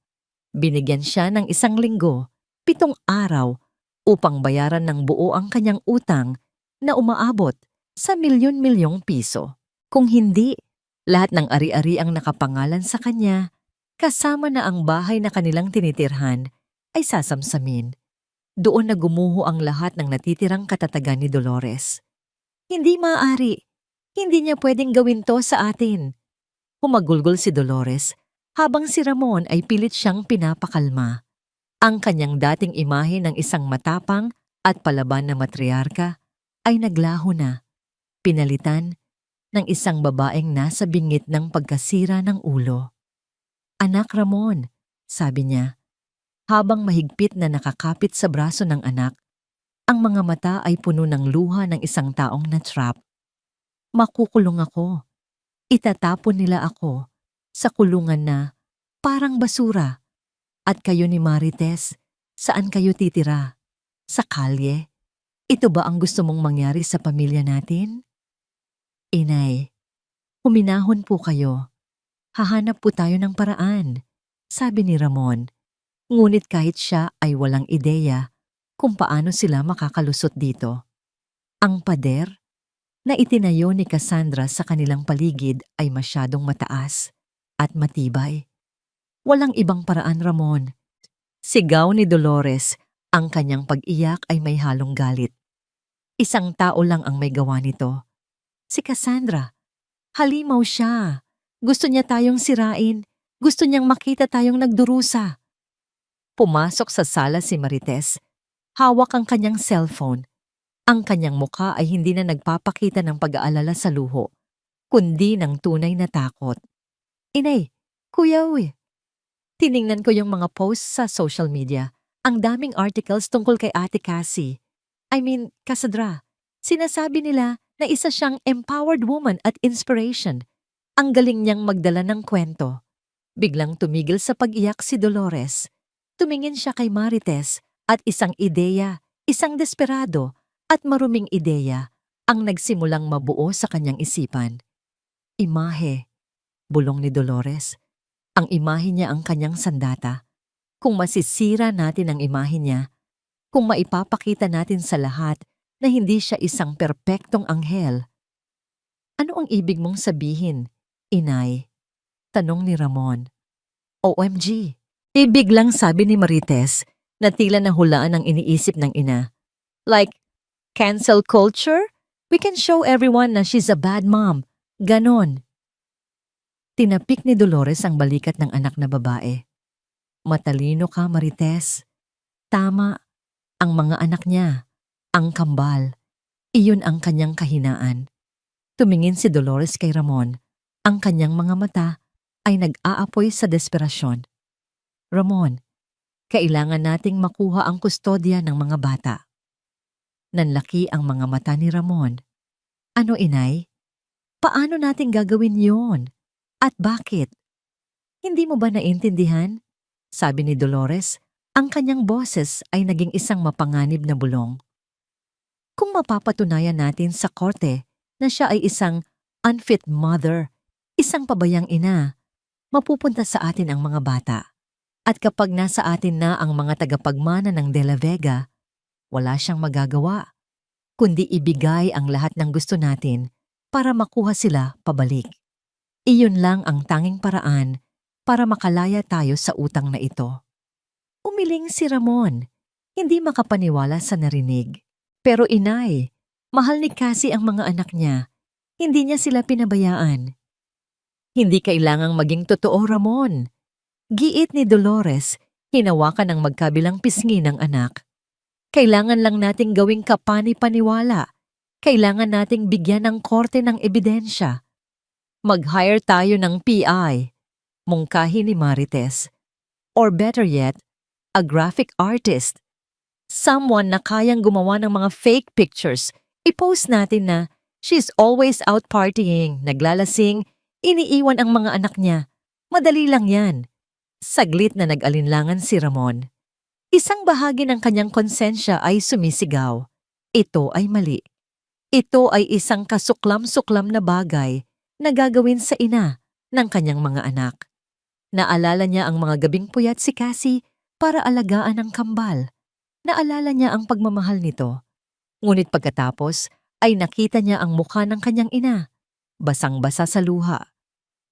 Binigyan siya ng 1 linggo, 7 araw, upang bayaran ng buo ang kanyang utang na umaabot sa milyon-milyong piso. Kung hindi, lahat ng ari-ari ang nakapangalan sa kanya, kasama na ang bahay na kanilang tinitirhan, ay sasamsamin. Doon na gumuho ang lahat ng natitirang katatagan ni Dolores. Hindi maaari. Hindi niya pwedeng gawin to sa atin. Humagulgol si Dolores habang si Ramon ay pilit siyang pinapakalma. Ang kanyang dating imahe ng isang matapang at palaban na matriarka ay naglaho na, pinalitan ng isang babaeng nasa bingit ng pagkasira ng ulo. "Anak Ramon," sabi niya, habang mahigpit na nakakapit sa braso ng anak, ang mga mata ay puno ng luha ng isang taong na-trap. "Makukulong ako. Itatapon nila ako sa kulungan na parang basura. At kayo ni Marites, saan kayo titira? Sa kalye? Ito ba ang gusto mong mangyari sa pamilya natin?" "Inay, huminahon po kayo. Hahanap po tayo ng paraan," sabi ni Ramon. Ngunit kahit siya ay walang ideya kung paano sila makakalusot dito. Ang pader na itinayo ni Cassandra sa kanilang paligid ay masyadong mataas at matibay. "Walang ibang paraan, Ramon." Sigaw ni Dolores, ang kanyang pag-iyak ay may halong galit. Isang tao lang ang may gawa nito. Si Cassandra. Halimaw siya. Gusto niya tayong sirain. Gusto niyang makita tayong nagdurusa. Pumasok sa sala si Marites. Hawak ang kanyang cellphone. Ang kanyang mukha ay hindi na nagpapakita ng pag-aalala sa luho, kundi ng tunay na takot. "Inay, Kuya Uy, tiningnan ko yung mga posts sa social media. Ang daming articles tungkol kay Ate Cassie. Cassandra. Sinasabi nila na isa siyang empowered woman at inspiration. Ang galing niyang magdala ng kwento." Biglang tumigil sa pag-iyak si Dolores. Tumingin siya kay Marites at isang ideya, isang desperado at maruming ideya ang nagsimulang mabuo sa kanyang isipan. Imahe, bulong ni Dolores. Ang imahe niya ang kanyang sandata. Kung masisira natin ang imahe niya, kung maipapakita natin sa lahat na hindi siya isang perpektong anghel. "Ano ang ibig mong sabihin, Inay?" tanong ni Ramon. "OMG, ibig lang," sabi ni Marites na tila nahulaan ang iniisip ng ina. "Like, cancel culture? We can show everyone na she's a bad mom." Ganon. Tinapik ni Dolores ang balikat ng anak na babae. "Matalino ka, Marites. Tama, ang mga anak niya, ang kambal. Iyon ang kanyang kahinaan." Tumingin si Dolores kay Ramon. Ang kanyang mga mata ay nag-aapoy sa desperasyon. "Ramon, kailangan nating makuha ang kustodya ng mga bata." Nanlaki ang mga mata ni Ramon. "Ano, Inay? Paano natin gagawin yon? At bakit? Hindi mo ba naintindihan?" sabi ni Dolores. Ang kanyang boses ay naging isang mapanganib na bulong. "Kung mapapatunayan natin sa korte na siya ay isang unfit mother, isang pabayang ina, mapupunta sa atin ang mga bata. At kapag nasa atin na ang mga tagapagmana ng De La Vega, wala siyang magagawa, kundi ibigay ang lahat ng gusto natin para makuha sila pabalik. Iyon lang ang tanging paraan para makalaya tayo sa utang na ito." Umiling si Ramon, hindi makapaniwala sa narinig. "Pero Inay, mahal ni Cassie ang mga anak niya. Hindi niya sila pinabayaan." "Hindi kailangang maging totoo, Ramon." Giit ni Dolores, hinawakan ng magkabilang pisngi ng anak. "Kailangan lang nating gawing kapani-paniwala. Kailangan nating bigyan ng korte ng ebidensya. Mag-hire tayo ng PI, mungkahi ni Marites. Or better yet, a graphic artist. Someone na kayang gumawa ng mga fake pictures. I-post natin na she's always out partying, naglalasing, iniiwan ang mga anak niya. Madali lang yan." Saglit na nag-alinlangan si Ramon. Isang bahagi ng kanyang konsensya ay sumisigaw. Ito ay mali. Ito ay isang kasuklam-suklam na bagay na gagawin sa ina ng kanyang mga anak. Naalala niya ang mga gabing puyat si Cassie para alagaan ang kambal. Naalala niya ang pagmamahal nito. Ngunit pagkatapos ay nakita niya ang mukha ng kanyang ina, basang-basa sa luha.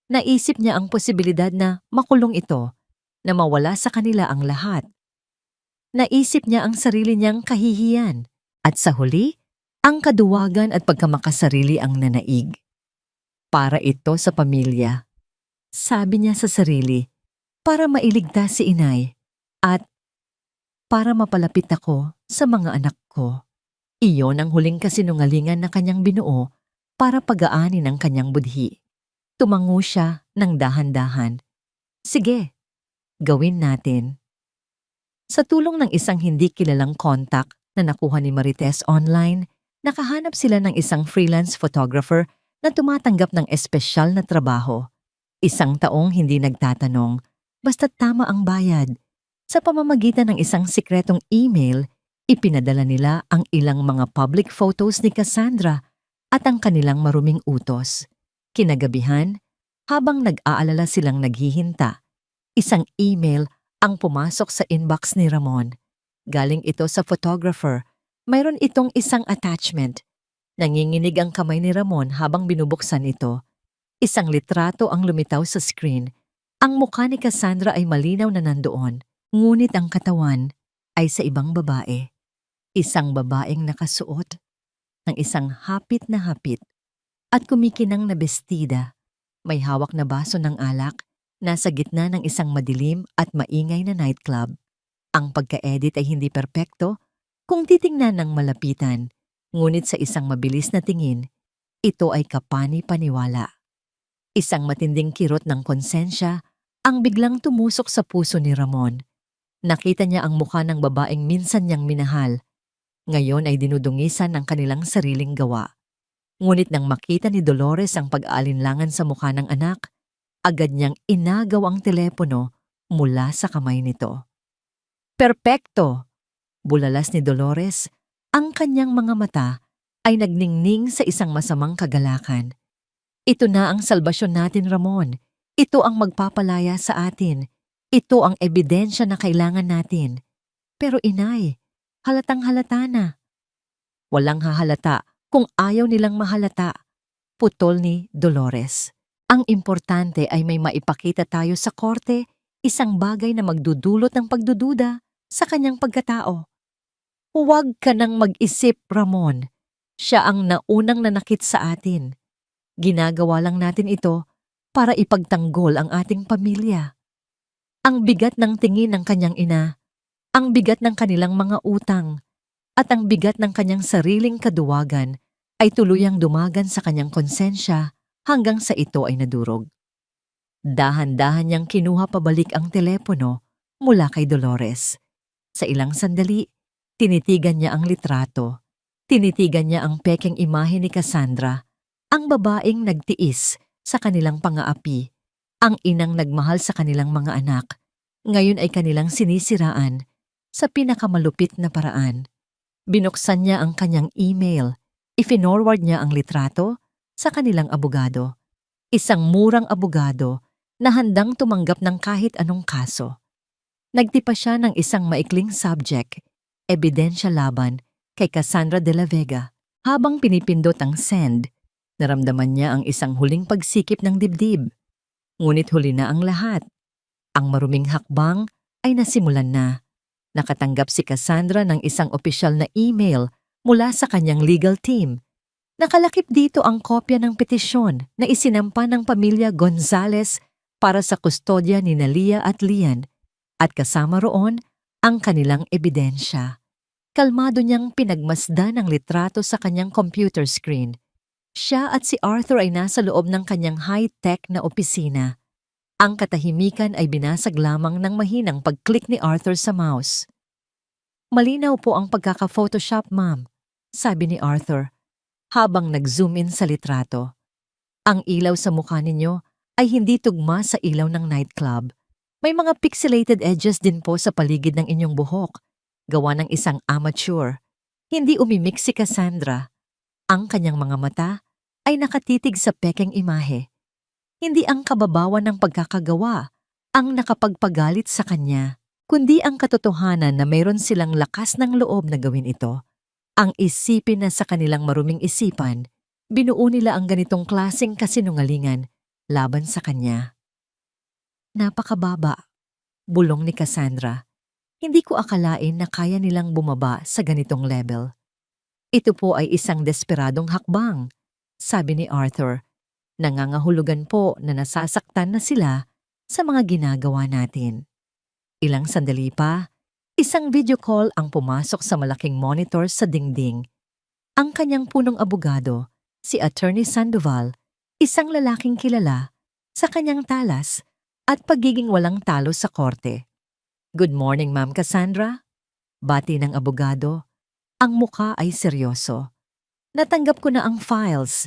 Naisip niya ang posibilidad na makulong ito, na mawala sa kanila ang lahat. Naisip niya ang sarili niyang kahihiyan at sa huli, Ang kaduwagan at pagkamakasarili ang nanaig. Para ito sa pamilya. Sabi niya sa sarili, para mailigtas si inay at para mapalapit ako sa mga anak ko. Iyon ang huling kasinungalingan na kanyang binuo para pagaanin ang kanyang budhi. Tumango siya ng dahan-dahan. Sige, gawin natin. Sa tulong ng isang hindi kilalang kontak na nakuha ni Marites online, nakahanap sila ng isang freelance photographer na tumatanggap ng espesyal na trabaho. Isang taong hindi nagtatanong, basta't tama ang bayad. Sa pamamagitan ng isang sikretong email, ipinadala nila ang ilang mga public photos ni Cassandra at ang kanilang maruming utos. Kinagabihan, habang nag-aalala silang naghihinta, isang email ang pumasok sa inbox ni Ramon. Galing ito sa photographer. Mayroon itong isang attachment. Nanginginig ang kamay ni Ramon habang binubuksan ito. Isang litrato ang lumitaw sa screen. Ang mukha ni Cassandra ay malinaw na nandoon, ngunit ang katawan ay sa ibang babae. Isang babaeng nakasuot ng isang hapit na hapit at kumikinang na bestida. May hawak na baso ng alak, nasa gitna ng isang madilim at maingay na nightclub. Ang pagka-edit ay hindi perpekto kung titingnan ng malapitan, ngunit sa isang mabilis na tingin, ito ay kapani-paniwala. Isang matinding kirot ng konsensya ang biglang tumusok sa puso ni Ramon. Nakita niya ang mukha ng babaeng minsan niyang minahal. Ngayon ay dinudungisan ng kanilang sariling gawa. Ngunit nang makita ni Dolores ang pag-aalinlangan sa mukha ng anak, agad niyang inagaw ang telepono mula sa kamay nito. Perpekto! Bulalas ni Dolores, ang kanyang mga mata ay nagningning sa isang masamang kagalakan. Ito na ang salbasyon natin, Ramon. Ito ang magpapalaya sa atin. Ito ang ebidensya na kailangan natin. Pero inay, halatang halata na. Walang hahalata kung ayaw nilang mahalata, putol ni Dolores. Ang importante ay may maipakita tayo sa korte, isang bagay na magdudulot ng pagdududa sa kanyang pagkatao. Huwag ka nang mag-isip, Ramon. Siya ang naunang nanakit sa atin. Ginagawa lang natin ito para ipagtanggol ang ating pamilya. Ang bigat ng tingin ng kanyang ina, ang bigat ng kanilang mga utang, at ang bigat ng kanyang sariling kaduwagan ay tuluyang dumagan sa kanyang konsensya hanggang sa ito ay nadurog. Dahan-dahan niyang kinuha pabalik ang telepono mula kay Dolores. Sa ilang sandali, tinitigan niya ang litrato. Tinitigan niya ang pekeng imahe ni Cassandra, ang babaeng nagtiis sa kanilang pang-aapi, ang inang nagmahal sa kanilang mga anak. Ngayon ay kanilang sinisiraan sa pinakamalupit na paraan. Binuksan niya ang kanyang email. Ifinorward niya ang litrato sa kanilang abogado. Isang murang abogado na handang tumanggap ng kahit anong kaso. Nagtipa siya ng isang maikling subject, ebidensya laban kay Cassandra de la Vega. Habang pinipindot ang send, naramdaman niya ang isang huling pagsikip ng dibdib. Ngunit huli na ang lahat. Ang maruming hakbang ay nasimulan na. Nakatanggap si Cassandra ng isang opisyal na email mula sa kanyang legal team. Nakalakip dito ang kopya ng petisyon na isinampa ng pamilya Gonzales para sa kustodya ni Nalia at Lian, at kasama roon ang kanilang ebidensya. Kalmado niyang pinagmasdan ang litrato sa kanyang computer screen. Siya at si Arthur ay nasa loob ng kanyang high-tech na opisina. Ang katahimikan ay binasag lamang ng mahinang pag-click ni Arthur sa mouse. Malinaw po ang pagkaka-Photoshop, ma'am, sabi ni Arthur, habang nag-zoom in sa litrato. Ang ilaw sa mukha ninyo ay hindi tugma sa ilaw ng nightclub. May mga pixelated edges din po sa paligid ng inyong buhok, gawa ng isang amateur. Hindi umimik si Cassandra. Ang kanyang mga mata ay nakatitig sa pekeng imahe. Hindi ang kababawan ng pagkakagawa ang nakapagpagalit sa kanya, kundi ang katotohanan na mayroon silang lakas ng loob na gawin ito. Ang isipin na sa kanilang maruming isipan, binuo nila ang ganitong klaseng kasinungalingan laban sa kanya. Napakababa, bulong ni Cassandra. Hindi ko akalain na kaya nilang bumaba sa ganitong level. Ito po ay isang desperadong hakbang, sabi ni Arthur. Nangangahulugan po na nasasaktan na sila sa mga ginagawa natin. Ilang sandali pa, isang video call ang pumasok sa malaking monitor sa dingding. Ang kanyang punong abogado, si Attorney Sandoval, isang lalaking kilala sa kanyang talas at pagiging walang talo sa korte. Good morning, Ma'am Cassandra. Bati ng abogado. Ang mukha ay seryoso. Natanggap ko na ang files.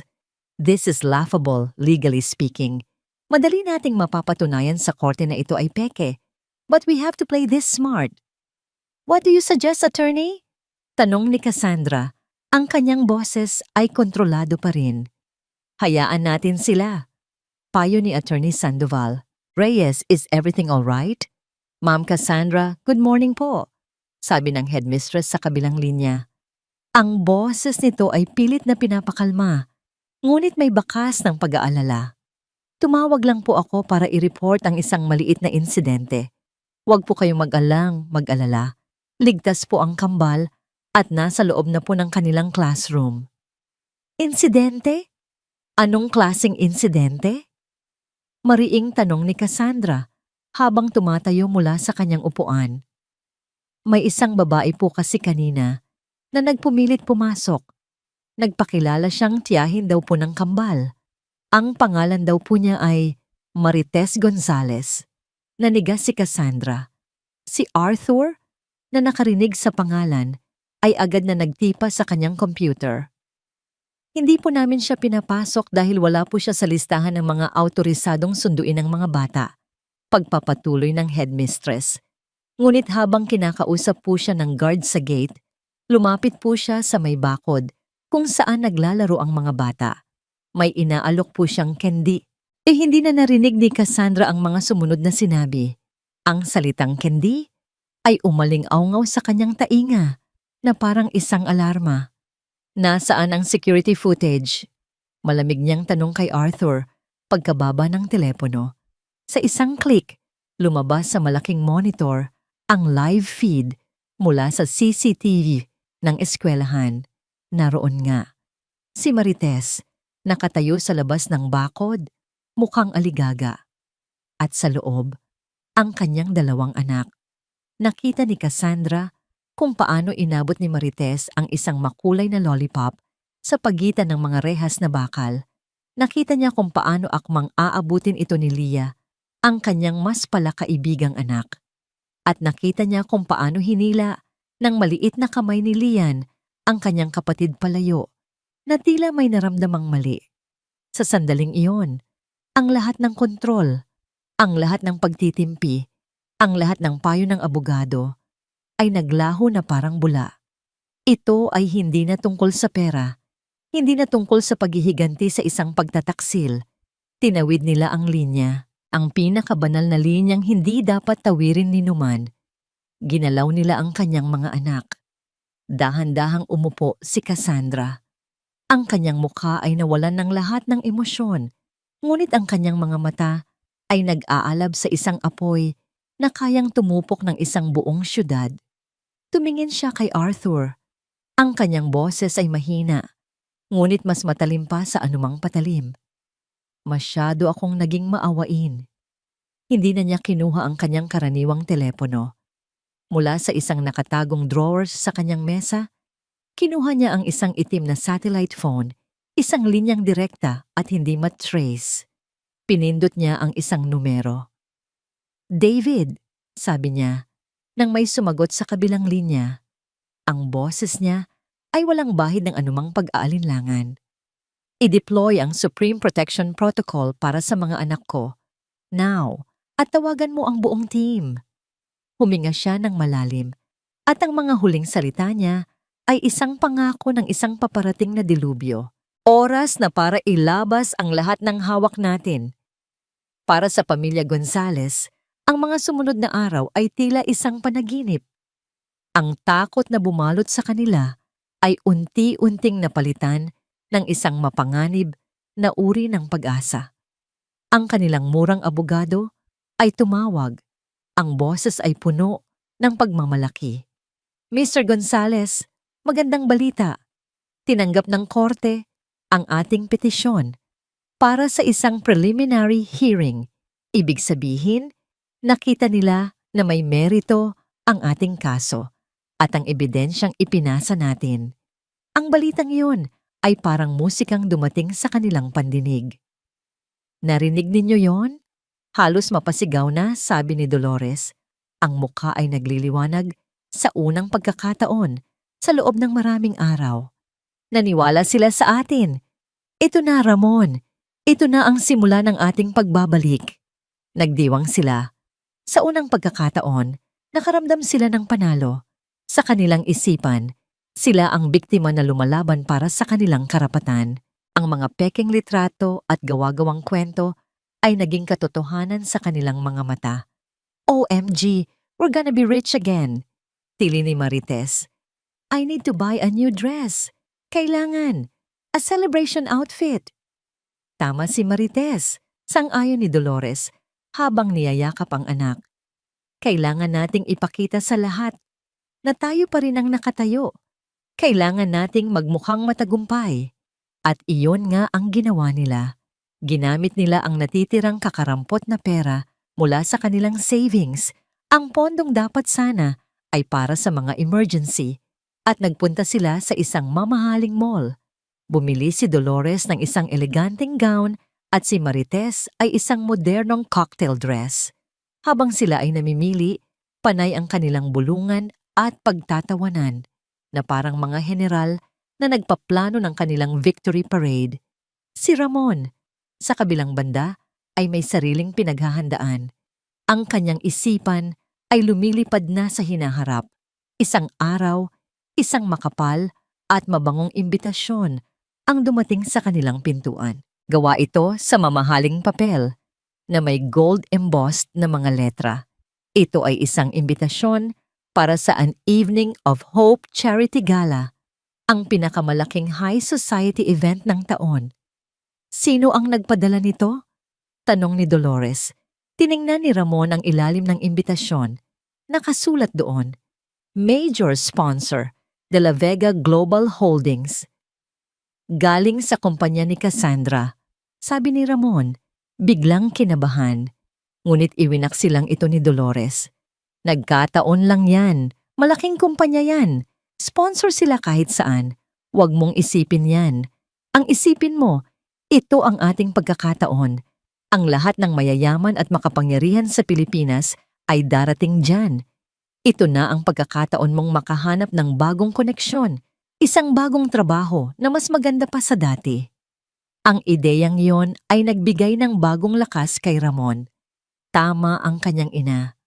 This is laughable, legally speaking. Madali nating mapapatunayan sa korte na ito ay peke. But we have to play this smart. What do you suggest, attorney? Tanong ni Cassandra. Ang kanyang boses ay kontrolado pa rin. Hayaan natin sila. Payo ni Attorney Sandoval. Reyes, is everything all right? Ma'am Cassandra, good morning po. Sabi ng headmistress sa kabilang linya. Ang boses nito ay pilit na pinapakalma, ngunit may bakas ng pag-aalala. Tumawag lang po ako para i-report ang isang maliit na insidente. Huwag po kayong mag-alala. Ligtas po ang kambal at nasa loob na po ng kanilang classroom. Insidente? Anong klaseng insidente? Mariing tanong ni Cassandra habang tumatayo mula sa kanyang upuan. May isang babae po kasi kanina na nagpumilit pumasok. Nagpakilala siyang tiyahin daw po ng kambal. Ang pangalan daw po niya ay Marites Gonzales. Nanigas si Cassandra. Si Arthur, na nakarinig sa pangalan, ay agad na nagtipa sa kanyang computer. Hindi po namin siya pinapasok dahil wala po siya sa listahan ng mga autorisadong sunduin ng mga bata. Pagpapatuloy ng headmistress. Ngunit habang kinakausap po siya ng guard sa gate, lumapit po siya sa may bakod kung saan naglalaro ang mga bata. May inaalok po siyang candy. Hindi na narinig ni Cassandra ang mga sumunod na sinabi. Ang salitang candy ay umaling-awngaw sa kanyang tainga na parang isang alarma. Nasaan ang security footage? Malamig niyang tanong kay Arthur pagkababa ng telepono. Sa isang click, lumabas sa malaking monitor ang live feed mula sa CCTV ng eskwelahan. Naroon nga. Si Marites, nakatayo sa labas ng bakod, mukhang aligaga. At sa loob, ang kanyang dalawang anak. Nakita ni Cassandra kung paano inabot ni Marites ang isang makulay na lollipop sa pagitan ng mga rehas na bakal. Nakita niya kung paano akmang aabutin ito ni Leah, ang kanyang mas palakaibigang anak. At nakita niya kung paano hinila ng maliit na kamay ni Lian ang kanyang kapatid palayo na tila may naramdamang mali. Sa sandaling iyon, ang lahat ng kontrol, ang lahat ng pagtitimpi, ang lahat ng payo ng abogado ay naglaho na parang bula. Ito ay hindi na tungkol sa pera, hindi na tungkol sa paghihiganti sa isang pagtataksil. Tinawid nila ang linya, ang pinakabanal na linyang hindi dapat tawirin ni numan. Ginalaw nila ang kanyang mga anak. Dahan-dahang umupo si Cassandra. Ang kanyang mukha ay nawalan ng lahat ng emosyon, ngunit ang kanyang mga mata ay nag-aalab sa isang apoy na kayang tumupok ng isang buong syudad. Tumingin siya kay Arthur. Ang kanyang boses ay mahina, ngunit mas matalim pa sa anumang patalim. Masyado akong naging maawain. Hindi na niya kinuha ang kanyang karaniwang telepono. Mula sa isang nakatagong drawers sa kanyang mesa, kinuha niya ang isang itim na satellite phone, isang linyang direkta at hindi matrace. Pinindot niya ang isang numero. David, sabi niya, nang may sumagot sa kabilang linya. Ang boses niya ay walang bahid ng anumang pag-aalinlangan. I-deploy ang Supreme Protection Protocol para sa mga anak ko. Now, at tawagan mo ang buong team. Huminga siya ng malalim, at ang mga huling salita niya ay isang pangako ng isang paparating na dilubyo. Oras na para ilabas ang lahat ng hawak natin. Para sa pamilya Gonzales, ang mga sumunod na araw ay tila isang panaginip. Ang takot na bumalot sa kanila ay unti-unting napalitan ng isang mapanganib na uri ng pag-asa. Ang kanilang murang abogado ay tumawag. Ang boses ay puno ng pagmamalaki. Mr. Gonzales, magandang balita. Tinanggap ng korte ang ating petisyon para sa isang preliminary hearing. Ibig sabihin, nakita nila na may merito ang ating kaso at ang ebidensyang ipinasa natin. Ang balitang iyon ay parang musikang dumating sa kanilang pandinig. Narinig ninyo yon? Halos mapasigaw na, sabi ni Dolores. Ang mukha ay nagliliwanag sa unang pagkakataon sa loob ng maraming araw. Naniwala sila sa atin. Ito na, Ramon. Ito na ang simula ng ating pagbabalik. Nagdiwang sila. Sa unang pagkakataon, nakaramdam sila ng panalo. Sa kanilang isipan, sila ang biktima na lumalaban para sa kanilang karapatan. Ang mga pekeng litrato at gawa-gawang kwento ay naging katotohanan sa kanilang mga mata. OMG, we're gonna be rich again. Tili ni Marites. I need to buy a new dress. Kailangan. A celebration outfit. Tama si Marites. Sang-ayon ni Dolores habang niyayakap ang anak. Kailangan nating ipakita sa lahat na tayo pa rin ang nakatayo. Kailangan nating magmukhang matagumpay. At iyon nga ang ginawa nila. Ginamit nila ang natitirang kakarampot na pera mula sa kanilang savings. Ang pondong dapat sana ay para sa mga emergency at nagpunta sila sa isang mamahaling mall. Bumili si Dolores ng isang eleganteng gown at si Marites ay isang modernong cocktail dress. Habang sila ay namimili, panay ang kanilang bulungan at pagtatawanan na parang mga general na nagpaplano ng kanilang victory parade. Si Ramon, sa kabilang banda, ay may sariling pinaghahandaan. Ang kanyang isipan ay lumilipad na sa hinaharap. Isang araw, isang makapal at mabangong imbitasyon ang dumating sa kanilang pintuan. Gawa ito sa mamahaling papel na may gold embossed na mga letra. Ito ay isang imbitasyon para sa An Evening of Hope Charity Gala, ang pinakamalaking high society event ng taon. Sino ang nagpadala nito? Tanong ni Dolores. Tiningnan ni Ramon ang ilalim ng imbitasyon. Nakasulat doon, Major Sponsor, De La Vega Global Holdings. Galing sa kumpanya ni Cassandra. Sabi ni Ramon, biglang kinabahan. Ngunit iwinaksilang ito ni Dolores. Nagkataon lang yan. Malaking kumpanya yan. Sponsor sila kahit saan. Huwag mong isipin yan. Ang isipin mo, ito ang ating pagkakataon. Ang lahat ng mayayaman at makapangyarihan sa Pilipinas ay darating dyan. Ito na ang pagkakataon mong makahanap ng bagong koneksyon. Isang bagong trabaho na mas maganda pa sa dati. Ang ideyang yon ay nagbigay ng bagong lakas kay Ramon. Tama ang kanyang ina.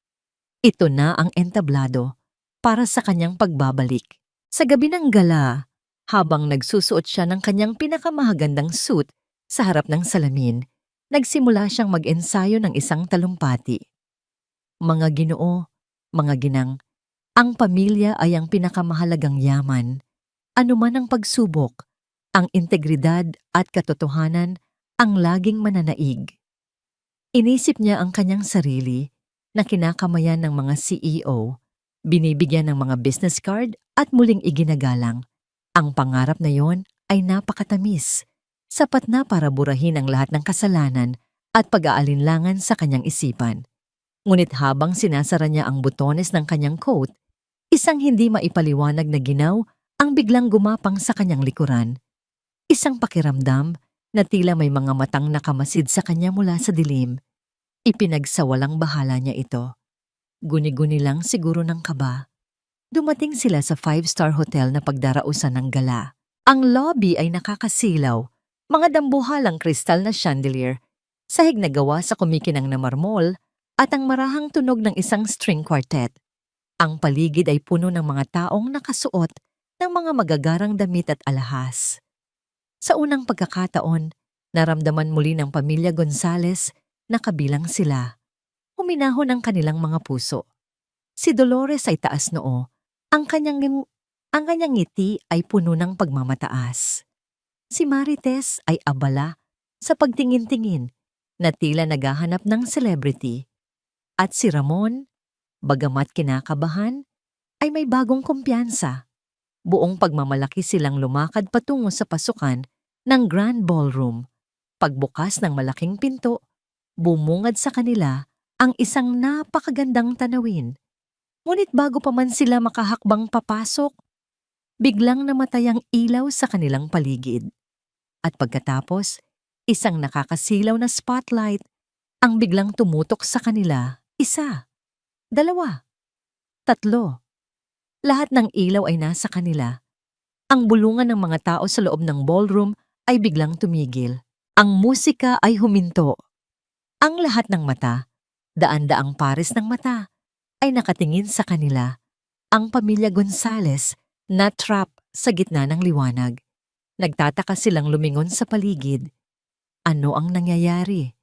Ito na ang entablado para sa kanyang pagbabalik. Sa gabi ng gala, habang nagsusuot siya ng kanyang pinakamahagandang suit sa harap ng salamin, nagsimula siyang mag-ensayo ng isang talumpati. Mga Ginoo, mga ginang, ang pamilya ay ang pinakamahalagang yaman. Ano man ang pagsubok, ang integridad at katotohanan ang laging mananaig. Inisip niya ang kanyang sarili na kinakamayan ng mga CEO, binibigyan ng mga business card at muling iginagalang. Ang pangarap na yon ay napakatamis, sapat na para burahin ang lahat ng kasalanan at pag-aalinlangan sa kanyang isipan. Ngunit habang sinasara niya ang butones ng kanyang coat, isang hindi maipaliwanag na ginaw ang biglang gumapang sa kanyang likuran. Isang pakiramdam na tila may mga matang nakamasid sa kanya mula sa dilim. Ipinagsawalang bahala niya ito. Guni-guni lang siguro ng kaba. Dumating sila sa 5-star hotel na pagdarausan ng gala. Ang lobby ay nakakasilaw, mga dambuhalang kristal na chandelier, sahig na gawa sa kumikinang na marmol at ang marahang tunog ng isang string quartet. Ang paligid ay puno ng mga taong nakasuot ng mga magagarang damit at alahas. Sa unang pagkakataon, naramdaman muli ng pamilya Gonzales na kabilang sila. Huminahon ang kanilang mga puso. Si Dolores ay taas noo. Ang kanyang ngiti ay puno ng pagmamataas. Si Marites ay abala sa pagtingin-tingin na tila naghahanap ng celebrity. At si Ramon, bagamat kinakabahan, ay may bagong kumpiyansa. Buong pagmamalaki silang lumakad patungo sa pasukan ng Grand Ballroom. Pagbukas ng malaking pinto, bumungad sa kanila ang isang napakagandang tanawin. Ngunit bago pa man sila makahakbang papasok, biglang namatay ang ilaw sa kanilang paligid. At pagkatapos, isang nakakasilaw na spotlight ang biglang tumutok sa kanila. Isa, dalawa, tatlo. Lahat ng ilaw ay nasa kanila. Ang bulungan ng mga tao sa loob ng ballroom ay biglang tumigil. Ang musika ay huminto. Ang lahat ng mata, daan-daang pares ng mata, ay nakatingin sa kanila. Ang pamilya Gonzales na trap sa gitna ng liwanag. Nagtataka silang lumingon sa paligid. Ano ang nangyayari?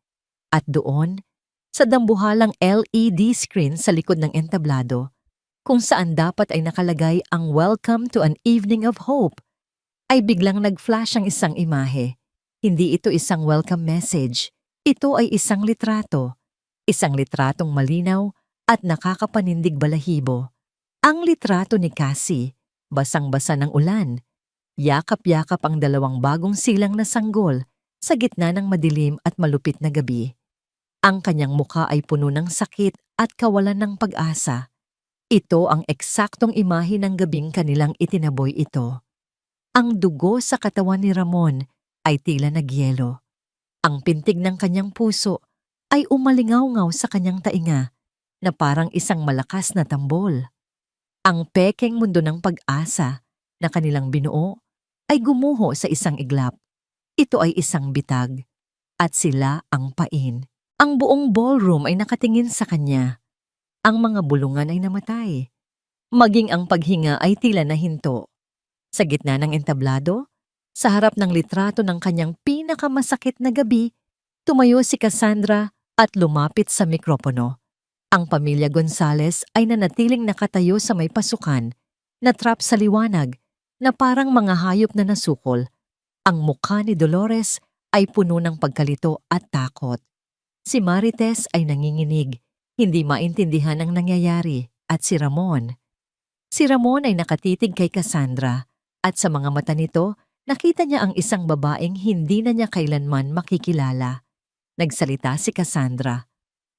At doon, sa dambuhalang LED screen sa likod ng entablado, kung saan dapat ay nakalagay ang Welcome to an Evening of Hope, ay biglang nag-flash ang isang imahe. Hindi ito isang welcome message. Ito ay isang litrato. Isang litratong malinaw at nakakapanindig balahibo. Ang litrato ni Cassie, basang-basa ng ulan. Yakap-yakap ang dalawang bagong silang na sanggol sa gitna ng madilim at malupit na gabi. Ang kanyang mukha ay puno ng sakit at kawalan ng pag-asa. Ito ang eksaktong imahe ng gabing kanilang itinaboy ito. Ang dugo sa katawan ni Ramon ay tila nagyelo. Ang pintig ng kanyang puso ay umalingaw-ngaw sa kanyang tainga na parang isang malakas na tambol. Ang pekeng mundo ng pag-asa na kanilang binuo ay gumuho sa isang iglap. Ito ay isang bitag at sila ang pain. Ang buong ballroom ay nakatingin sa kanya. Ang mga bulungan ay namatay. Maging ang paghinga ay tila nahinto. Sa gitna ng entablado, sa harap ng litrato ng kanyang pinakamasakit na gabi, tumayo si Cassandra at lumapit sa mikropono. Ang pamilya Gonzales ay nanatiling nakatayo sa may pasukan, na trap sa liwanag, na parang mga hayop na nasukol. Ang mukha ni Dolores ay puno ng pagkalito at takot. Si Marites ay nanginginig, hindi maintindihan ang nangyayari, at si Ramon. Si Ramon ay nakatitig kay Cassandra, at sa mga mata nito, nakita niya ang isang babaeng hindi na niya kailanman makikilala. Nagsalita si Cassandra.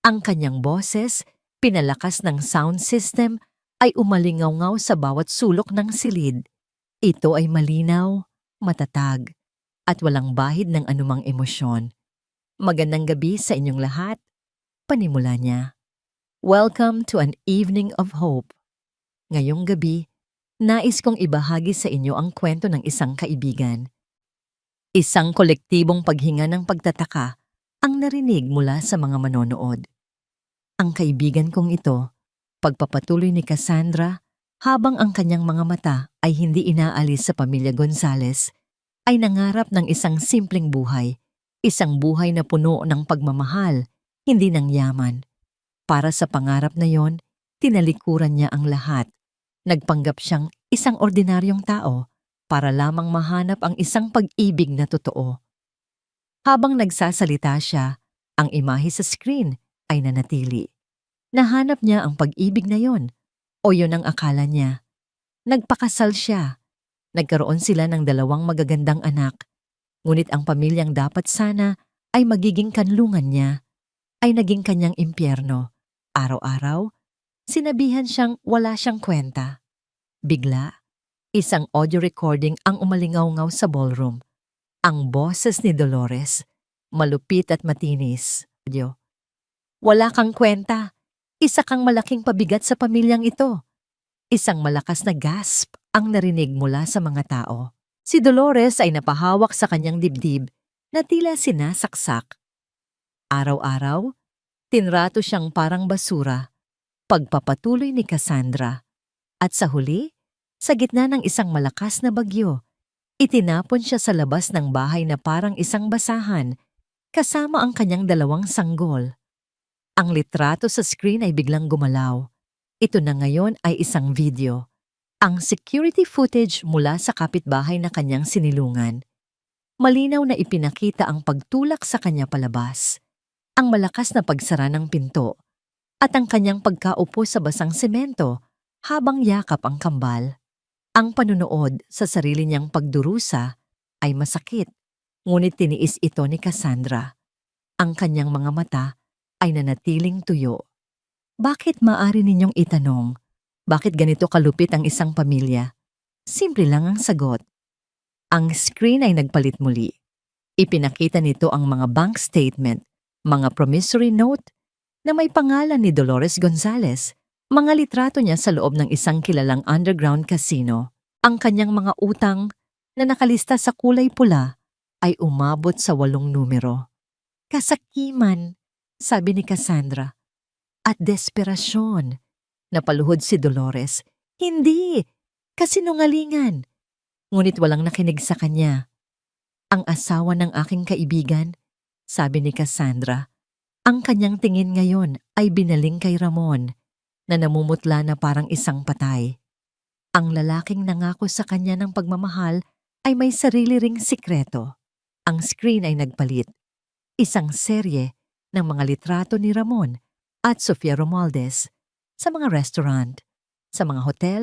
Ang kanyang boses, pinalakas ng sound system, ay umalingaw-ngaw sa bawat sulok ng silid. Ito ay malinaw, matatag, at walang bahid ng anumang emosyon. Magandang gabi sa inyong lahat, panimula niya. Welcome to an evening of hope. Ngayong gabi, nais kong ibahagi sa inyo ang kwento ng isang kaibigan. Isang kolektibong paghinga ng pagtataka ang narinig mula sa mga manonood. Ang kaibigan kong ito, pagpapatuloy ni Cassandra, habang ang kanyang mga mata ay hindi inaalis sa pamilya Gonzales, ay nangarap ng isang simpleng buhay, isang buhay na puno ng pagmamahal, hindi ng yaman. Para sa pangarap na yon, tinalikuran niya ang lahat. Nagpanggap siyang isang ordinaryong tao para lamang mahanap ang isang pag-ibig na totoo. Habang nagsasalita siya, ang imahe sa screen ay nanatili. Nahanap niya ang pag-ibig na yon, o yon ang akala niya. Nagpakasal siya. Nagkaroon sila ng 2 magagandang anak. Ngunit ang pamilyang dapat sana ay magiging kanlungan niya, ay naging kanyang impyerno. Araw-araw, sinabihan siyang wala siyang kwenta. Bigla, isang audio recording ang umalingaw-ngaw sa ballroom. Ang boses ni Dolores, malupit at matinis. Wala kang kwenta. Isa kang malaking pabigat sa pamilyang ito. Isang malakas na gasp ang narinig mula sa mga tao. Si Dolores ay napahawak sa kanyang dibdib na tila sinasaksak. Araw-araw, tinrato siyang parang basura. Pagpapatuloy ni Cassandra. At sa huli, sa gitna ng isang malakas na bagyo, itinapon siya sa labas ng bahay na parang isang basahan, kasama ang kanyang 2 sanggol. Ang litrato sa screen ay biglang gumalaw. Ito na ngayon ay isang video. Ang security footage mula sa kapitbahay na kanyang sinilungan. Malinaw na ipinakita ang pagtulak sa kanya palabas, ang malakas na pagsara ng pinto, at ang kanyang pagkaupo sa basang semento habang yakap ang kambal. Ang panunood sa sarili niyang pagdurusa ay masakit, ngunit tiniis ito ni Cassandra. Ang kanyang mga mata ay nanatiling tuyo. Bakit maaari ninyong itanong, bakit ganito kalupit ang isang pamilya? Simple lang ang sagot. Ang screen ay nagpalit muli. Ipinakita nito ang mga bank statement, mga promissory note na may pangalan ni Dolores Gonzales, mga litrato niya sa loob ng isang kilalang underground casino. Ang kanyang mga utang na nakalista sa kulay pula ay umabot sa 8 numero. Kasakiman, sabi ni Cassandra. At desperasyon. Napaluhod si Dolores. Hindi! Kasinungalingan! Ngunit walang nakinig sa kanya. Ang asawa ng aking kaibigan, sabi ni Cassandra. Ang kanyang tingin ngayon ay binaling kay Ramon, na namumutla na parang isang patay. Ang lalaking nangako sa kanya ng pagmamahal ay may sarili ring sikreto. Ang screen ay nagpalit. Isang serye ng mga litrato ni Ramon at Sofia Romualdez sa mga restaurant, sa mga hotel,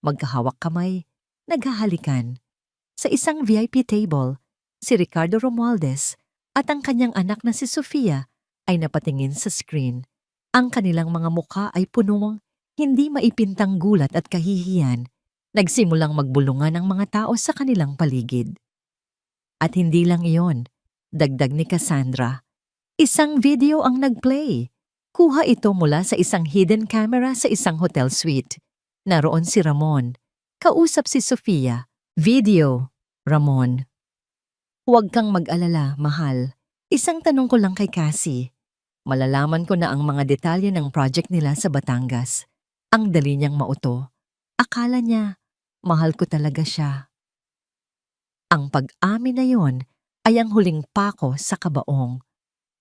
magkahawak kamay, naghahalikan. Sa isang VIP table, si Ricardo Romualdez at ang kanyang anak na si Sofia ay napatingin sa screen. Ang kanilang mga mukha ay punong hindi maipintang gulat at kahihiyan. Nagsimulang magbulungan ang mga tao sa kanilang paligid. At hindi lang iyon, dagdag ni Cassandra. Isang video ang nagplay. Kuha ito mula sa isang hidden camera sa isang hotel suite. Naroon si Ramon. Kausap si Sofia. Video, Ramon. Huwag kang mag-alala, mahal. Isang tanong ko lang kay Cassie. Malalaman ko na ang mga detalye ng project nila sa Batangas. Ang dali niyang mauto. Akala niya, mahal ko talaga siya. Ang pag-amin na yon ay ang huling pako sa kabaong.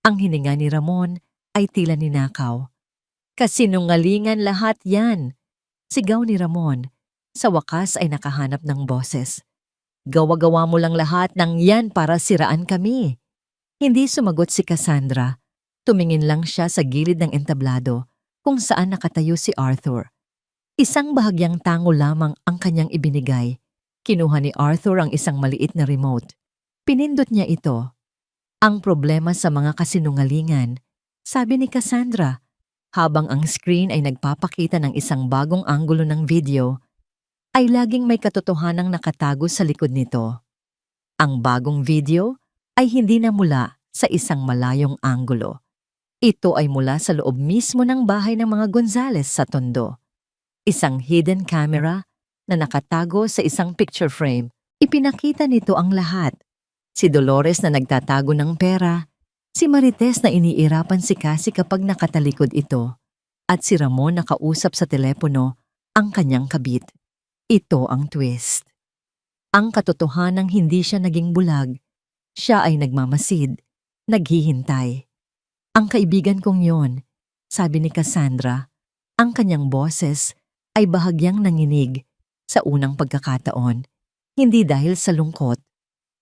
Ang hininga ni Ramon ay tila ninakaw. Kasinungalingan lahat yan. Sigaw ni Ramon. Sa wakas ay nakahanap ng boses. Gawa-gawa mo lang lahat ng yan para siraan kami. Hindi sumagot si Cassandra. Tumingin lang siya sa gilid ng entablado kung saan nakatayo si Arthur. Isang bahagyang tango lamang ang kanyang ibinigay. Kinuha ni Arthur ang isang maliit na remote. Pinindot niya ito. Ang problema sa mga kasinungalingan, sabi ni Cassandra, habang ang screen ay nagpapakita ng isang bagong anggulo ng video, ay laging may katotohanang nakatago sa likod nito. Ang bagong video ay hindi na mula sa isang malayong anggulo. Ito ay mula sa loob mismo ng bahay ng mga Gonzales sa Tondo. Isang hidden camera na nakatago sa isang picture frame. Ipinakita nito ang lahat. Si Dolores na nagtatago ng pera, si Marites na iniirapan si Cassie kapag nakatalikod ito, at si Ramon na kausap sa telepono ang kanyang kabit. Ito ang twist. Ang katotohanang hindi siya naging bulag. Siya ay nagmamasid, naghihintay. Ang kaibigan kong yon, sabi ni Cassandra, ang kanyang boses ay bahagyang nanginig sa unang pagkakataon, hindi dahil sa lungkot,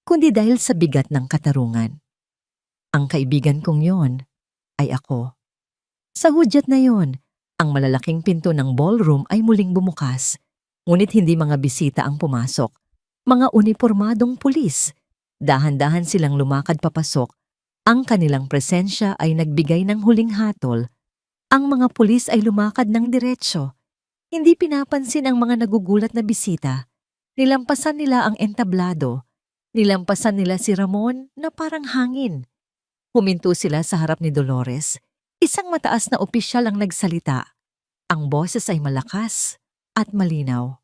kundi dahil sa bigat ng katarungan. Ang kaibigan kong yon ay ako. Sa hudyat na yon, ang malalaking pinto ng ballroom ay muling bumukas, ngunit hindi mga bisita ang pumasok. Mga unipormadong pulis. Dahan-dahan silang lumakad papasok. Ang kanilang presensya ay nagbigay ng huling hatol. Ang mga pulis ay lumakad ng diretsyo. Hindi pinapansin ang mga nagugulat na bisita. Nilampasan nila ang entablado. Nilampasan nila si Ramon na parang hangin. Huminto sila sa harap ni Dolores. Isang mataas na opisyal ang nagsalita. Ang boses ay malakas at malinaw.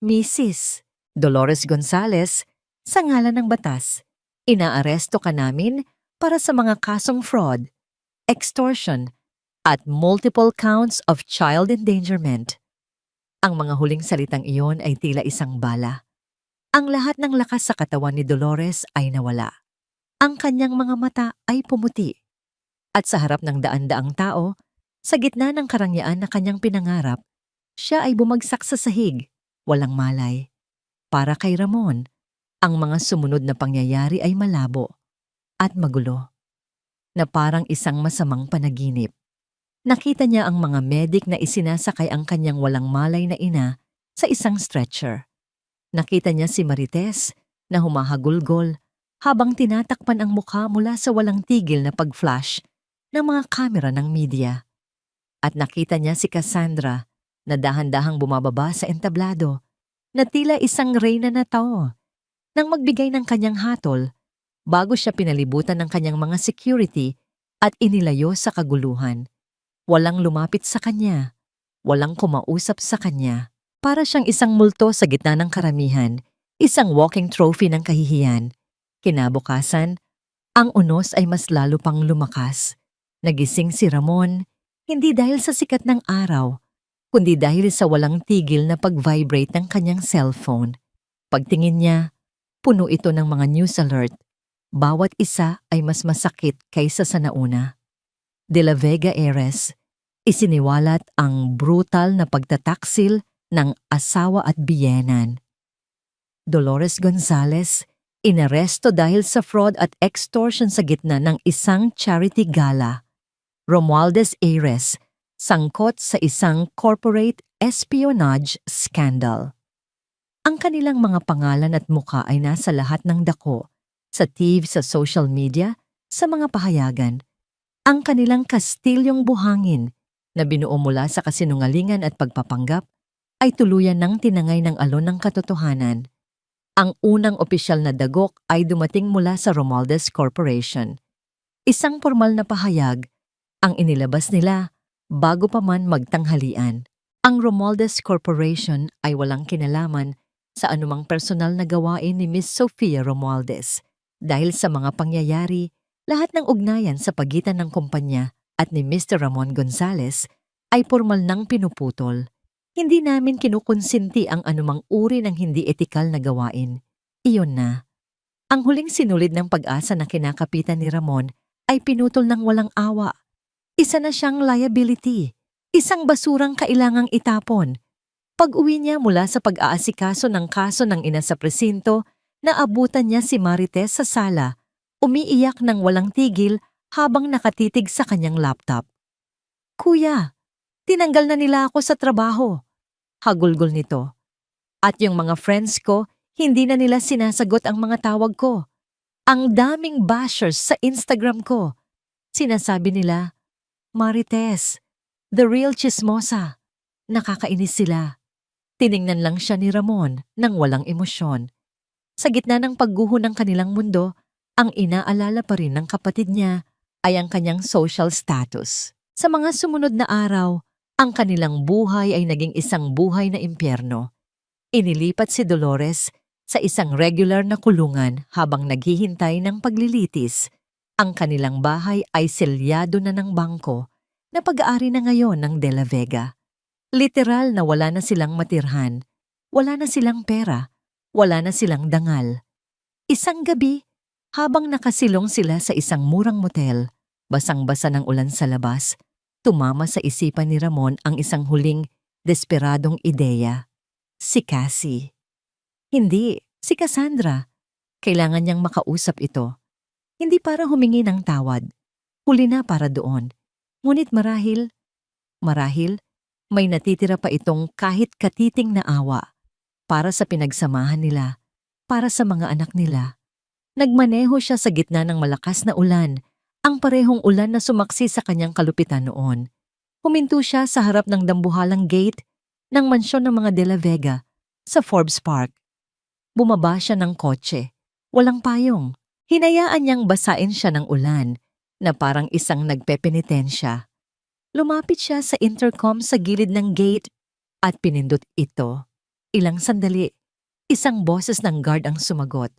Mrs. Dolores Gonzales, sa ngalan ng batas, inaaresto ka namin para sa mga kasong fraud, extortion, at multiple counts of child endangerment. Ang mga huling salitang iyon ay tila isang bala. Ang lahat ng lakas sa katawan ni Dolores ay nawala. Ang kanyang mga mata ay pumuti. At sa harap ng daan-daang tao, sa gitna ng karangyaan na kanyang pinangarap, siya ay bumagsak sa sahig, walang malay. Para kay Ramon, ang mga sumunod na pangyayari ay malabo at magulo, na parang isang masamang panaginip. Nakita niya ang mga medik na isinasakay ang kanyang walang malay na ina sa isang stretcher. Nakita niya si Marites na humahagulgol habang tinatakpan ang mukha mula sa walang tigil na pag-flash ng mga kamera ng media. At nakita niya si Cassandra na dahan-dahang bumababa sa entablado na tila isang reyna na tao nang magbigay ng kanyang hatol bago siya pinalibutan ng kanyang mga security at inilayo sa kaguluhan. Walang lumapit sa kanya, walang kumausap sa kanya. Para siyang isang multo sa gitna ng karamihan, isang walking trophy ng kahihiyan. Kinabukasan, ang unos ay mas lalo pang lumakas. Nagising si Ramon, hindi dahil sa sikat ng araw, kundi dahil sa walang tigil na pag-vibrate ng kanyang cellphone. Pagtingin niya, puno ito ng mga news alert. Bawat isa ay mas masakit kaysa sa nauna. De la Vega Heiress, isiniwalat ang brutal na pagtataksil ng asawa at biyenan. Dolores Gonzales, inaresto dahil sa fraud at extortion sa gitna ng isang charity gala. Romualdez Heiress, sangkot sa isang corporate espionage scandal. Ang kanilang mga pangalan at muka ay nasa lahat ng dako, sa TV, sa social media, sa mga pahayagan. Ang kanilang kastilyong buhangin na binuo mula sa kasinungalingan at pagpapanggap ay tuluyan ng tinangay ng alon ng katotohanan. Ang unang opisyal na dagok ay dumating mula sa Romualdez Corporation. Isang formal na pahayag ang inilabas nila bago pa man magtanghalian. Ang Romualdez Corporation ay walang kinalaman sa anumang personal na gawain ni Miss Sofia Romualdez. Dahil sa mga pangyayari, lahat ng ugnayan sa pagitan ng kumpanya at ni Mr. Ramon Gonzales ay formal nang pinuputol. Hindi namin kinukonsinti ang anumang uri ng hindi etikal na gawain. Iyon na. Ang huling sinulid ng pag-asa na kinakapitan ni Ramon ay pinutol ng walang awa. Isa na siyang liability, isang basurang kailangang itapon. Pag-uwi niya mula sa pag-aasikaso ng kaso ng ina sa presinto, naabutan niya si Marites sa sala, umiiyak ng walang tigil habang nakatitig sa kanyang laptop. "Kuya, tinanggal na nila ako sa trabaho," hagulgol nito. "At yung mga friends ko, hindi na nila sinasagot ang mga tawag ko. Ang daming bashers sa Instagram ko. Sinasabi nila, 'Marites, the real chismosa.'" Nakakainis sila. Tiningnan lang siya ni Ramon nang walang emosyon. Sa gitna ng pagguho ng kanilang mundo, ang inaalala pa rin ng kapatid niya ay ang kanyang social status. Sa mga sumunod na araw, ang kanilang buhay ay naging isang buhay na impyerno. Inilipat si Dolores sa isang regular na kulungan habang naghihintay ng paglilitis. Ang kanilang bahay ay selyado na ng bangko na pag-aari na ngayon ng De la Vega. Literal na wala na silang matirhan, wala na silang pera, wala na silang dangal. Isang gabi, habang nakasilong sila sa isang murang motel, basang-basa ng ulan sa labas, tumama sa isipan ni Ramon ang isang huling desperadong ideya. Si Cassie. Hindi, si Cassandra. Kailangan niyang makausap ito. Hindi para humingi ng tawad. Huli na para doon. Ngunit marahil, may natitira pa itong kahit katiting na awa para sa pinagsamahan nila, para sa mga anak nila. Nagmaneho siya sa gitna ng malakas na ulan, ang parehong ulan na sumaksi sa kanyang kalupitan noon. Huminto siya sa harap ng dambuhalang gate ng mansyon ng mga De la Vega sa Forbes Park. Bumaba siya ng kotse, walang payong. Hinayaan niyang basain siya ng ulan na parang isang nagpepenitensya. Lumapit siya sa intercom sa gilid ng gate at pinindot ito. Ilang sandali, isang boses ng guard ang sumagot.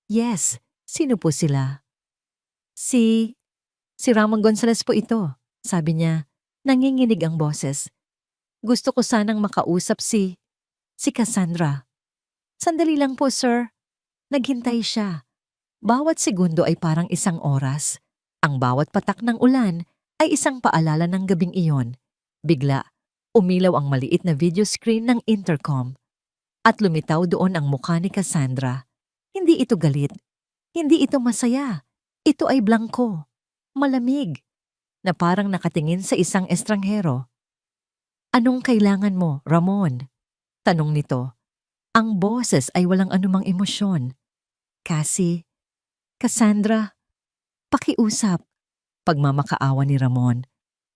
"Yes, sino po sila?" Si Ramon Gonzales po ito," sabi niya. Nanginginig ang boses. "Gusto ko sanang makausap si Cassandra." "Sandali lang po, sir." Naghintay siya. Bawat segundo ay parang isang oras. Ang bawat patak ng ulan ay isang paalala ng gabing iyon. Bigla, umilaw ang maliit na video screen ng intercom. At lumitaw doon ang mukha ni Cassandra. Hindi ito galit. Hindi ito masaya. Ito ay blangko. Malamig. Na parang nakatingin sa isang estranghero. "Anong kailangan mo, Ramon?" Tanong nito. Ang boses ay walang anumang emosyon. Cassie, Cassandra, pakiusap. Pagmamakaawa ni Ramon.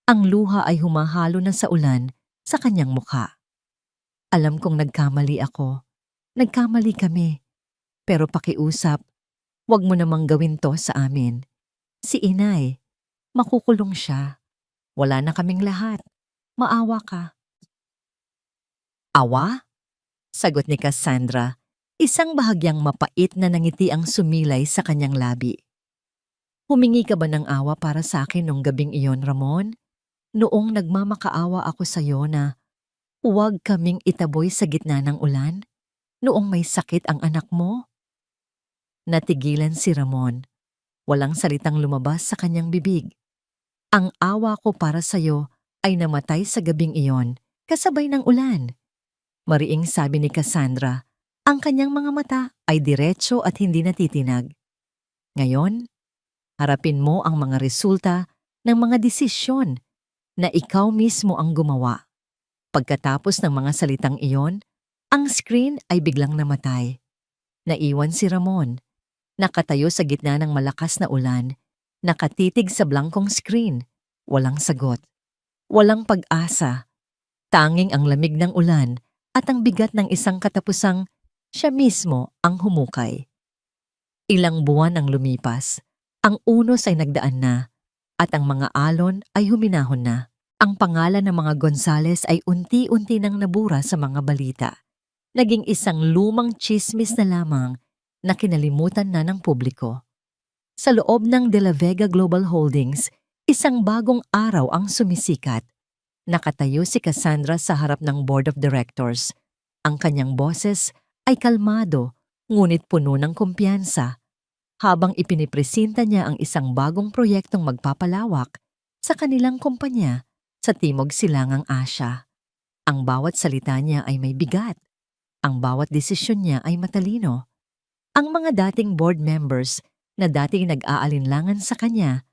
Ang luha ay humahalo na sa ulan sa kanyang mukha. Alam kong nagkamali ako. Nagkamali kami. Pero pakiusap, wag mo namang gawin to sa amin. Si Inay, makukulong siya. Wala na kaming lahat. Maawa ka. Awa? Sagot ni Cassandra, isang bahagyang mapait na nangiti ang sumilay sa kanyang labi. Humingi ka ba ng awa para sa akin nung gabing iyon, Ramon? Noong nagmamakaawa ako sa iyo na huwag kaming itaboy sa gitna ng ulan? Noong may sakit ang anak mo? Natigilan si Ramon. Walang salitang lumabas sa kanyang bibig. Ang awa ko para sa iyo ay namatay sa gabing iyon, kasabay ng ulan. Mariing sabi ni Cassandra, ang kanyang mga mata ay diretso at hindi natitinag. Ngayon, harapin mo ang mga resulta ng mga desisyon na ikaw mismo ang gumawa. Pagkatapos ng mga salitang iyon, ang screen ay biglang namatay. Naiwan si Ramon, nakatayo sa gitna ng malakas na ulan, nakatitig sa blankong screen, walang sagot, walang pag-asa. Tanging ang lamig ng ulan at ang bigat ng isang katapusang siya mismo ang humukay. Ilang buwan ang lumipas, ang unos ay nagdaan na, at ang mga alon ay huminahon na. Ang pangalan ng mga Gonzales ay unti-unti nang nabura sa mga balita. Naging isang lumang tsismis na lamang na kinalimutan na ng publiko. Sa loob ng De La Vega Global Holdings, isang bagong araw ang sumisikat. Nakatayo si Cassandra sa harap ng Board of Directors. Ang kanyang boses ay kalmado, ngunit puno ng kumpiyansa, habang ipinipresenta niya ang isang bagong proyektong magpapalawak sa kanilang kumpanya sa Timog Silangang Asya. Ang bawat salita niya ay may bigat. Ang bawat desisyon niya ay matalino. Ang mga dating board members na dating nag-aalinlangan sa kanya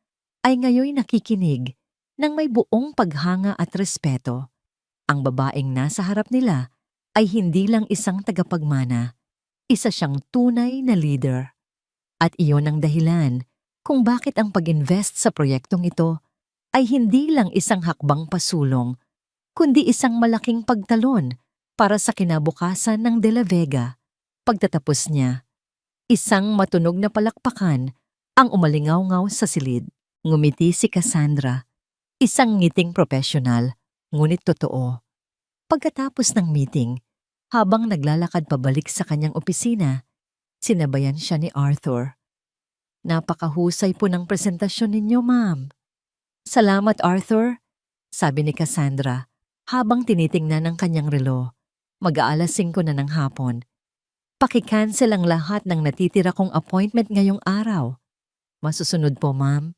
ay ngayon nakikinig nang may buong paghanga at respeto. Ang babaeng nasa harap nila ay hindi lang isang tagapagmana, isa siyang tunay na leader. At iyon ang dahilan kung bakit ang pag-invest sa proyektong ito ay hindi lang isang hakbang pasulong, kundi isang malaking pagtalon para sa kinabukasan ng De La Vega. Pagtatapos niya, isang matunog na palakpakan ang umalingaw-ngaw sa silid. Ngumiti si Cassandra, isang ngiting profesional, ngunit totoo. Pagkatapos ng meeting, habang naglalakad pabalik sa kanyang opisina, sinabayan siya ni Arthur. Napakahusay po ng presentasyon ninyo, ma'am. Salamat, Arthur, sabi ni Cassandra, habang tinitingnan ng kanyang relo. Mag-aalas 5 na ng hapon. Paki-cancel ang lahat ng natitira kong appointment ngayong araw. Masusunod po, ma'am.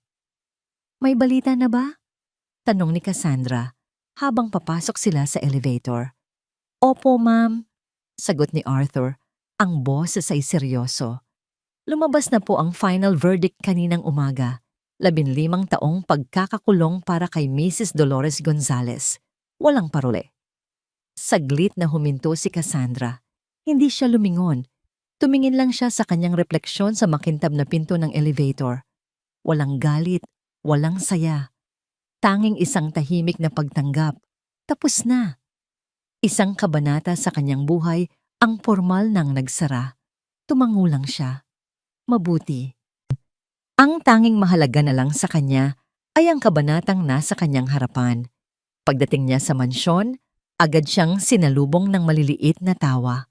May balita na ba? Tanong ni Cassandra, habang papasok sila sa elevator. Opo, ma'am, sagot ni Arthur. Ang boses ay seryoso. Lumabas na po ang final verdict kaninang umaga. 15 taong pagkakakulong para kay Mrs. Dolores Gonzales. Walang parole. Saglit na huminto si Cassandra. Hindi siya lumingon. Tumingin lang siya sa kanyang refleksyon sa makintab na pinto ng elevator. Walang galit, walang saya. Tanging isang tahimik na pagtanggap. Tapos na. Isang kabanata sa kanyang buhay ang formal nang nagsara. Tumango lang siya. Mabuti. Ang tanging mahalaga na lang sa kanya ay ang kabanatang nasa kanyang harapan. Pagdating niya sa mansyon, agad siyang sinalubong ng maliliit na tawa.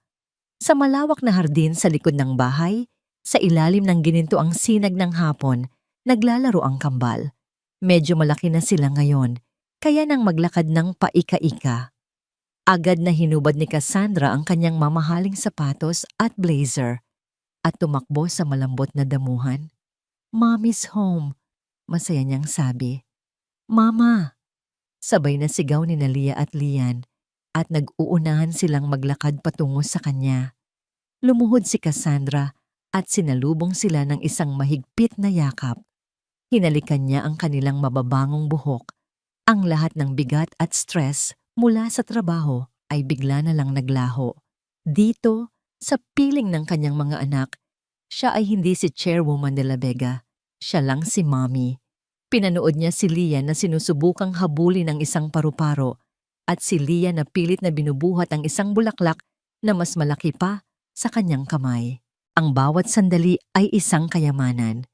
Sa malawak na hardin sa likod ng bahay, sa ilalim ng ginintuang sinag ng hapon, naglalaro ang kambal. Medyo malaki na sila ngayon, kaya nang maglakad ng paika-ika. Agad na hinubad ni Cassandra ang kanyang mamahaling sapatos at blazer at tumakbo sa malambot na damuhan. Mommy's home, masaya niyang sabi. Mama! Sabay na sigaw ni Nalia at Lian at nag-uunahan silang maglakad patungo sa kanya. Lumuhod si Cassandra at sinalubong sila ng isang mahigpit na yakap. Hinalikan niya ang kanilang mababangong buhok, ang lahat ng bigat at stress mula sa trabaho ay bigla na lang naglaho. Dito, sa piling ng kanyang mga anak, siya ay hindi si Chairwoman de la Vega. Siya lang si Mommy. Pinanood niya si Leah na sinusubukang habulin ng isang paru-paro at si Leah na pilit na binubuhat ang isang bulaklak na mas malaki pa sa kanyang kamay. Ang bawat sandali ay isang kayamanan.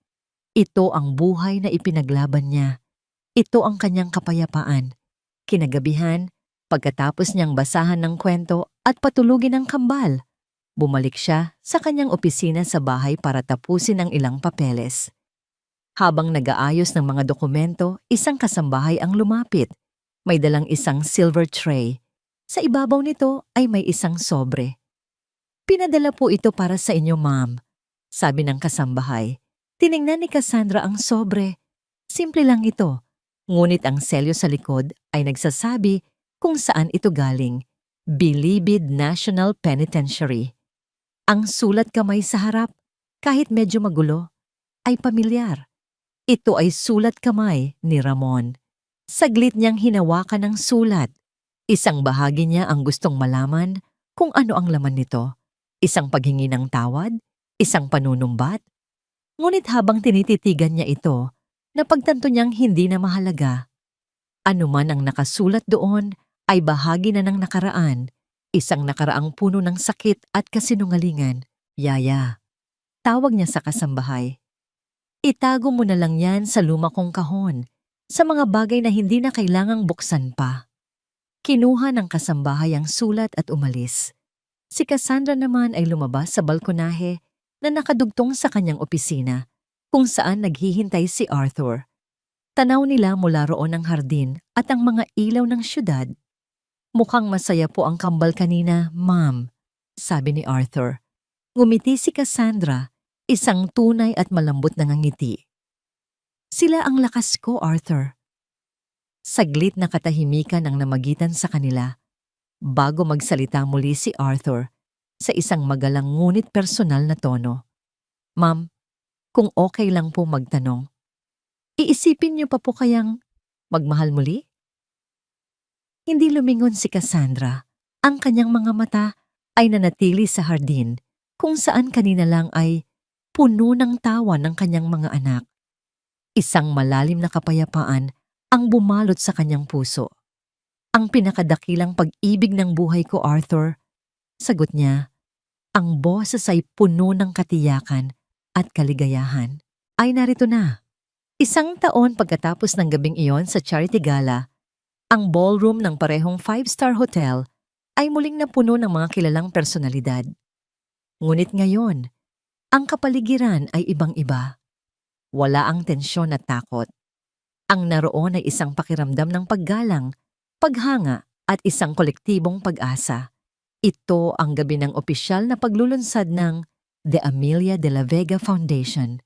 Ito ang buhay na ipinaglaban niya. Ito ang kanyang kapayapaan. Kinagabihan, pagkatapos niyang basahan ng kwento at patulugin ng kambal, bumalik siya sa kanyang opisina sa bahay para tapusin ang ilang papeles. Habang nag-aayos ng mga dokumento, isang kasambahay ang lumapit. May dalang isang silver tray. Sa ibabaw nito ay may isang sobre. "Pinadala po ito para sa inyo, ma'am," sabi ng kasambahay. Tiningnan ni Cassandra ang sobre. Simple lang ito, ngunit ang selyo sa likod ay nagsasabi kung saan ito galing. Bilibid National Penitentiary. Ang sulat kamay sa harap, kahit medyo magulo, ay pamilyar. Ito ay sulat kamay ni Ramon. Saglit niyang hinawakan ang sulat. Isang bahagi niya ang gustong malaman kung ano ang laman nito. Isang paghingi ng tawad, isang panunumbat. Ngunit habang tinititigan niya ito, napagtanto niyang hindi na mahalaga. Ano man ang nakasulat doon ay bahagi na ng nakaraan, isang nakaraang puno ng sakit at kasinungalingan. "Yaya," tawag niya sa kasambahay. "Itago mo na lang yan sa luma kong kahon, sa mga bagay na hindi na kailangang buksan pa." Kinuha ng kasambahay ang sulat at umalis. Si Cassandra naman ay lumabas sa balkonahe na nakadugtong sa kanyang opisina, kung saan naghihintay si Arthur. Tanaw nila mula roon ang hardin at ang mga ilaw ng syudad. "Mukhang masaya po ang kambal kanina, ma'am," sabi ni Arthur. Ngumiti si Cassandra, isang tunay at malambot na ngiti. "Sila ang lakas ko, Arthur." Saglit na katahimikan ang namagitan sa kanila. Bago magsalita muli si Arthur, sa isang magalang ngunit personal na tono. "Ma'am, kung okay lang po magtanong, iisipin niyo pa po kayang magmahal muli?" Hindi lumingon si Cassandra. Ang kanyang mga mata ay nanatili sa hardin, kung saan kanina lang ay puno ng tawa ng kanyang mga anak. Isang malalim na kapayapaan ang bumalot sa kanyang puso. "Ang pinakadakilang pag-ibig ng buhay ko, Arthur," sagot niya. Ang boses ay puno ng katiyakan at kaligayahan. "Ay narito na." 1 taon pagkatapos ng gabing iyon sa charity gala, ang ballroom ng parehong 5-star hotel ay muling napuno ng mga kilalang personalidad. Ngunit ngayon, ang kapaligiran ay ibang-iba. Wala ang tensyon at takot. Ang naroon ay isang pakiramdam ng paggalang, paghanga at isang kolektibong pag-asa. Ito ang gabi ng opisyal na paglulunsad ng The Amelia de la Vega Foundation,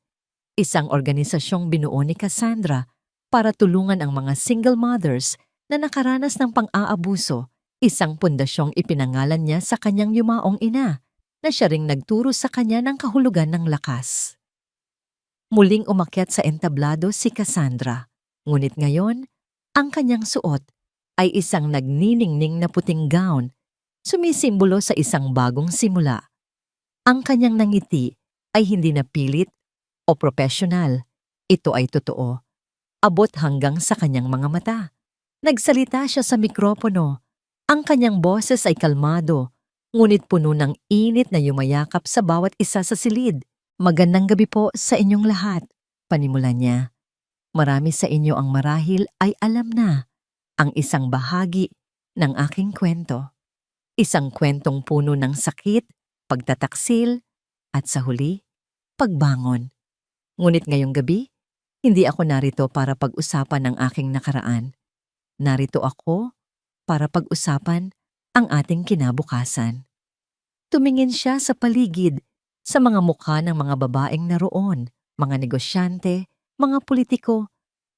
isang organisasyong binuo ni Cassandra para tulungan ang mga single mothers na nakaranas ng pang-aabuso, isang pundasyong ipinangalan niya sa kanyang yumaong ina na siya ring nagturo sa kanya ng kahulugan ng lakas. Muling umakyat sa entablado si Cassandra, ngunit ngayon, ang kanyang suot ay isang nagniningning na puting gown, sumisimbolo sa isang bagong simula. Ang kanyang nangiti ay hindi na pilit o profesional. Ito ay totoo. Abot hanggang sa kanyang mga mata. Nagsalita siya sa mikropono. Ang kanyang boses ay kalmado, ngunit puno ng init na yumayakap sa bawat isa sa silid. "Magandang gabi po sa inyong lahat," panimulan niya. "Marami sa inyo ang marahil ay alam na ang isang bahagi ng aking kwento. Isang kwentong puno ng sakit, pagtataksil, at sa huli, pagbangon. Ngunit ngayong gabi, hindi ako narito para pag-usapan ang aking nakaraan. Narito ako para pag-usapan ang ating kinabukasan." Tumingin siya sa paligid, sa mga mukha ng mga babaeng naroon, mga negosyante, mga politiko,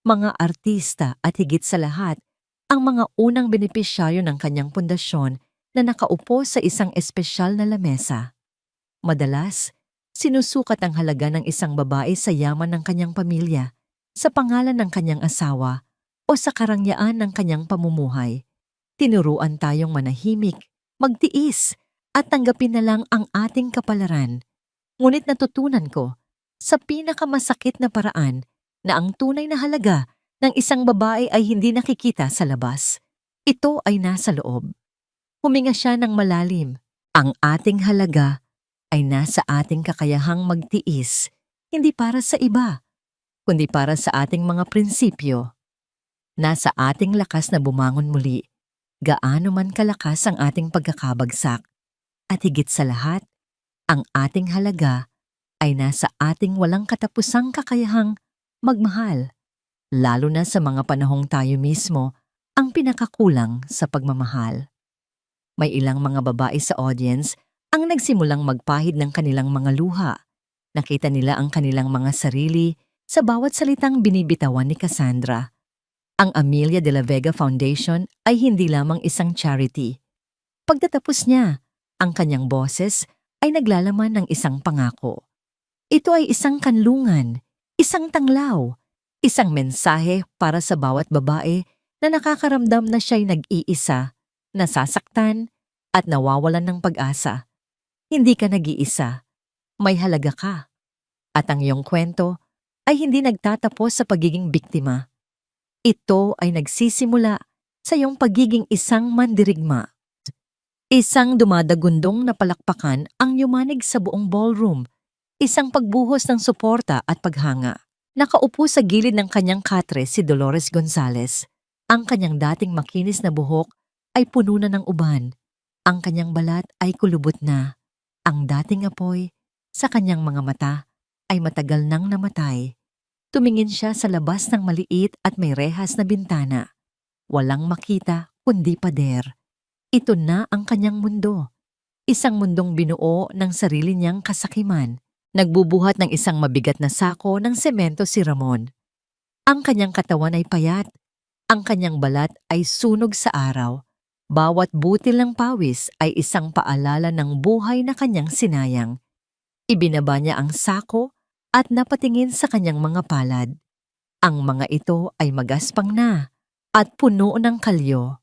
mga artista at higit sa lahat, ang mga unang benepisyaryo ng kanyang pundasyon na nakaupo sa isang espesyal na lamesa. Madalas, sinusukat ang halaga ng isang babae sa yaman ng kanyang pamilya, sa pangalan ng kanyang asawa, o sa karangyaan ng kanyang pamumuhay. Tinuruan tayong manahimik, magtiis, at tanggapin na lang ang ating kapalaran. Ngunit natutunan ko, sa pinakamasakit na paraan, na ang tunay na halaga ng isang babae ay hindi nakikita sa labas. Ito ay nasa loob. Huminga siya ng malalim. Ang ating halaga ay nasa ating kakayahang magtiis, hindi para sa iba, kundi para sa ating mga prinsipyo. Nasa ating lakas na bumangon muli, gaano man kalakas ang ating pagkakabagsak. At higit sa lahat, ang ating halaga ay nasa ating walang katapusang kakayahang magmahal, lalo na sa mga panahong tayo mismo ang pinakakulang sa pagmamahal. May ilang mga babae sa audience ang nagsimulang magpahid ng kanilang mga luha. Nakita nila ang kanilang mga sarili sa bawat salitang binibitawan ni Cassandra. Ang Amelia de la Vega Foundation ay hindi lamang isang charity. Pagtatapos niya, ang kanyang boses ay naglalaman ng isang pangako. Ito ay isang kanlungan, isang tanglaw, isang mensahe para sa bawat babae na nakakaramdam na siya'y nag-iisa, nasasaktan, at nawawalan ng pag-asa. Hindi ka nag-iisa, may halaga ka. At ang iyong kwento ay hindi nagtatapos sa pagiging biktima. Ito ay nagsisimula sa iyong pagiging isang mandirigma. Isang dumadagundong na palakpakan ang yumanig sa buong ballroom, isang pagbuhos ng suporta at paghanga. Nakaupo sa gilid ng kanyang katre si Dolores Gonzales. Ang kanyang dating makinis na buhok ay puno na ng uban. Ang kanyang balat ay kulubot na. Ang dating apoy sa kanyang mga mata ay matagal nang namatay. Tumingin siya sa labas ng maliit at may rehas na bintana. Walang makita kundi pader. Ito na ang kanyang mundo. Isang mundong binuo ng sarili niyang kasakiman. Nagbubuhat ng isang mabigat na sako ng semento si Ramon. Ang kanyang katawan ay payat. Ang kanyang balat ay sunog sa araw. Bawat butil ng pawis ay isang paalala ng buhay na kanyang sinayang. Ibinaba niya ang sako at napatingin sa kanyang mga palad. Ang mga ito ay magaspang na at puno ng kalyo.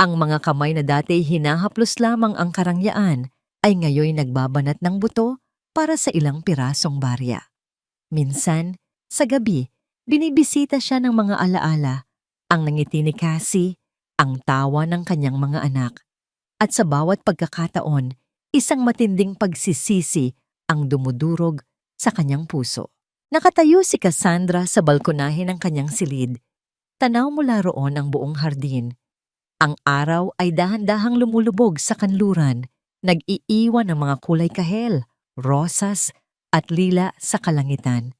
Ang mga kamay na dati hinahaplos lamang ang karangyaan ay ngayoy nagbabanat ng buto para sa ilang pirasong barya. Minsan, sa gabi, binibisita siya ng mga alaala, ang nangiti ni Cassie, ang tawa ng kanyang mga anak. At sa bawat pagkakataon, isang matinding pagsisisi ang dumudurog sa kanyang puso. Nakatayo si Cassandra sa balkonahe ng kanyang silid. Tanaw mula roon ang buong hardin. Ang araw ay dahan-dahang lumulubog sa kanluran, nag-iiwan ng mga kulay kahel, rosas at lila sa kalangitan.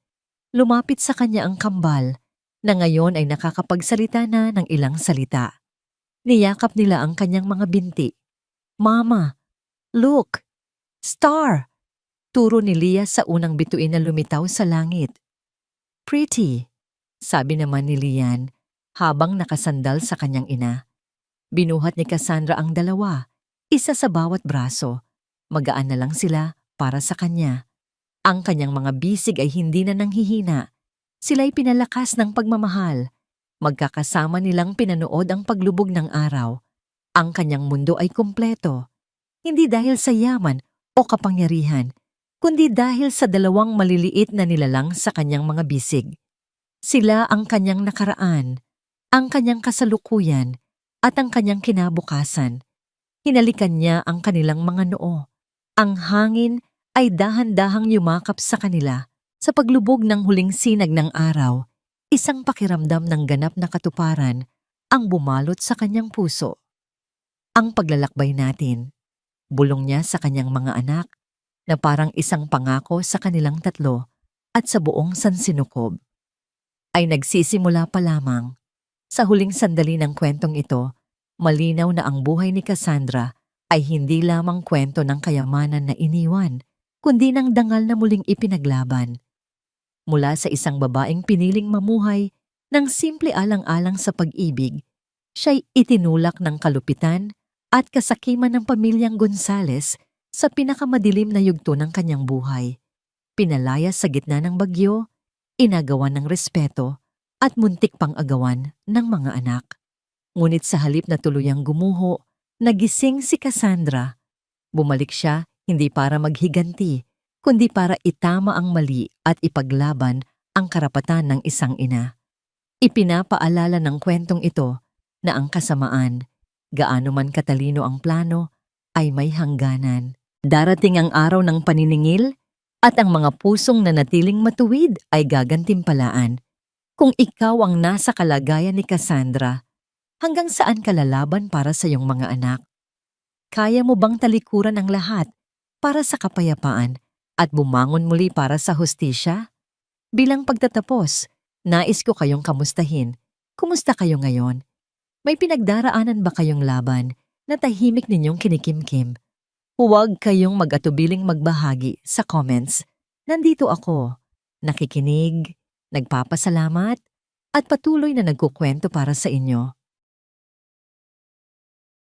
Lumapit sa kanya ang kambal na ngayon ay nakakapagsalita na ng ilang salita. Niyakap nila ang kanyang mga binti. Mama, look, star! Turo ni Leah sa unang bituin na lumitaw sa langit. Pretty, sabi naman ni Lian habang nakasandal sa kanyang ina. Binuhat ni Cassandra ang dalawa, isa sa bawat braso. Magaan na lang sila para sa kanya. Ang kanyang mga bisig ay hindi na nanghihina. Sila'y pinalakas ng pagmamahal. Magkakasama nilang pinanood ang paglubog ng araw. Ang kanyang mundo ay kumpleto. Hindi dahil sa yaman o kapangyarihan, kundi dahil sa dalawang maliliit na nilalang sa kanyang mga bisig. Sila ang kanyang nakaraan, ang kanyang kasalukuyan, at ang kanyang kinabukasan. Hinalikan niya ang kanilang mga noo. Ang hangin ay dahan-dahang yumakap sa kanila. Sa paglubog ng huling sinag ng araw, isang pakiramdam ng ganap na katuparan ang bumalot sa kanyang puso. Ang paglalakbay natin, bulong niya sa kanyang mga anak na parang isang pangako sa kanilang tatlo at sa buong sansinukob, ay nagsisimula pa lamang. Sa huling sandali ng kwentong ito, malinaw na ang buhay ni Cassandra ay hindi lamang kwento ng kayamanan na iniwan, kundi ng dangal na muling ipinaglaban. Mula sa isang babaeng piniling mamuhay ng simple alang-alang sa pag-ibig, siya'y itinulak ng kalupitan at kasakiman ng pamilyang Gonzales sa pinakamadilim na yugto ng kanyang buhay. Pinalaya sa gitna ng bagyo, inagawan ng respeto, at muntik pang agawan ng mga anak. Ngunit sa halip na tuluyang gumuho, nagising si Cassandra. Bumalik siya hindi para maghiganti, kundi para itama ang mali at ipaglaban ang karapatan ng isang ina. Ipinapaalala ng kwentong ito na ang kasamaan, gaano man katalino ang plano, ay may hangganan. Darating ang araw ng paniningil at ang mga pusong nanatiling matuwid ay gagantimpalaan. Kung ikaw ang nasa kalagayan ni Cassandra, hanggang saan ka lalaban para sa iyong mga anak? Kaya mo bang talikuran ang lahat para sa kapayapaan at bumangon muli para sa hustisya? Bilang pagtatapos, nais ko kayong kamustahin. Kumusta kayo ngayon? May pinagdaraanan ba kayong laban na tahimik ninyong kinikimkim? Huwag kayong mag-atubiling magbahagi sa comments. Nandito ako, nakikinig, nagpapasalamat, at patuloy na nagkukwento para sa inyo.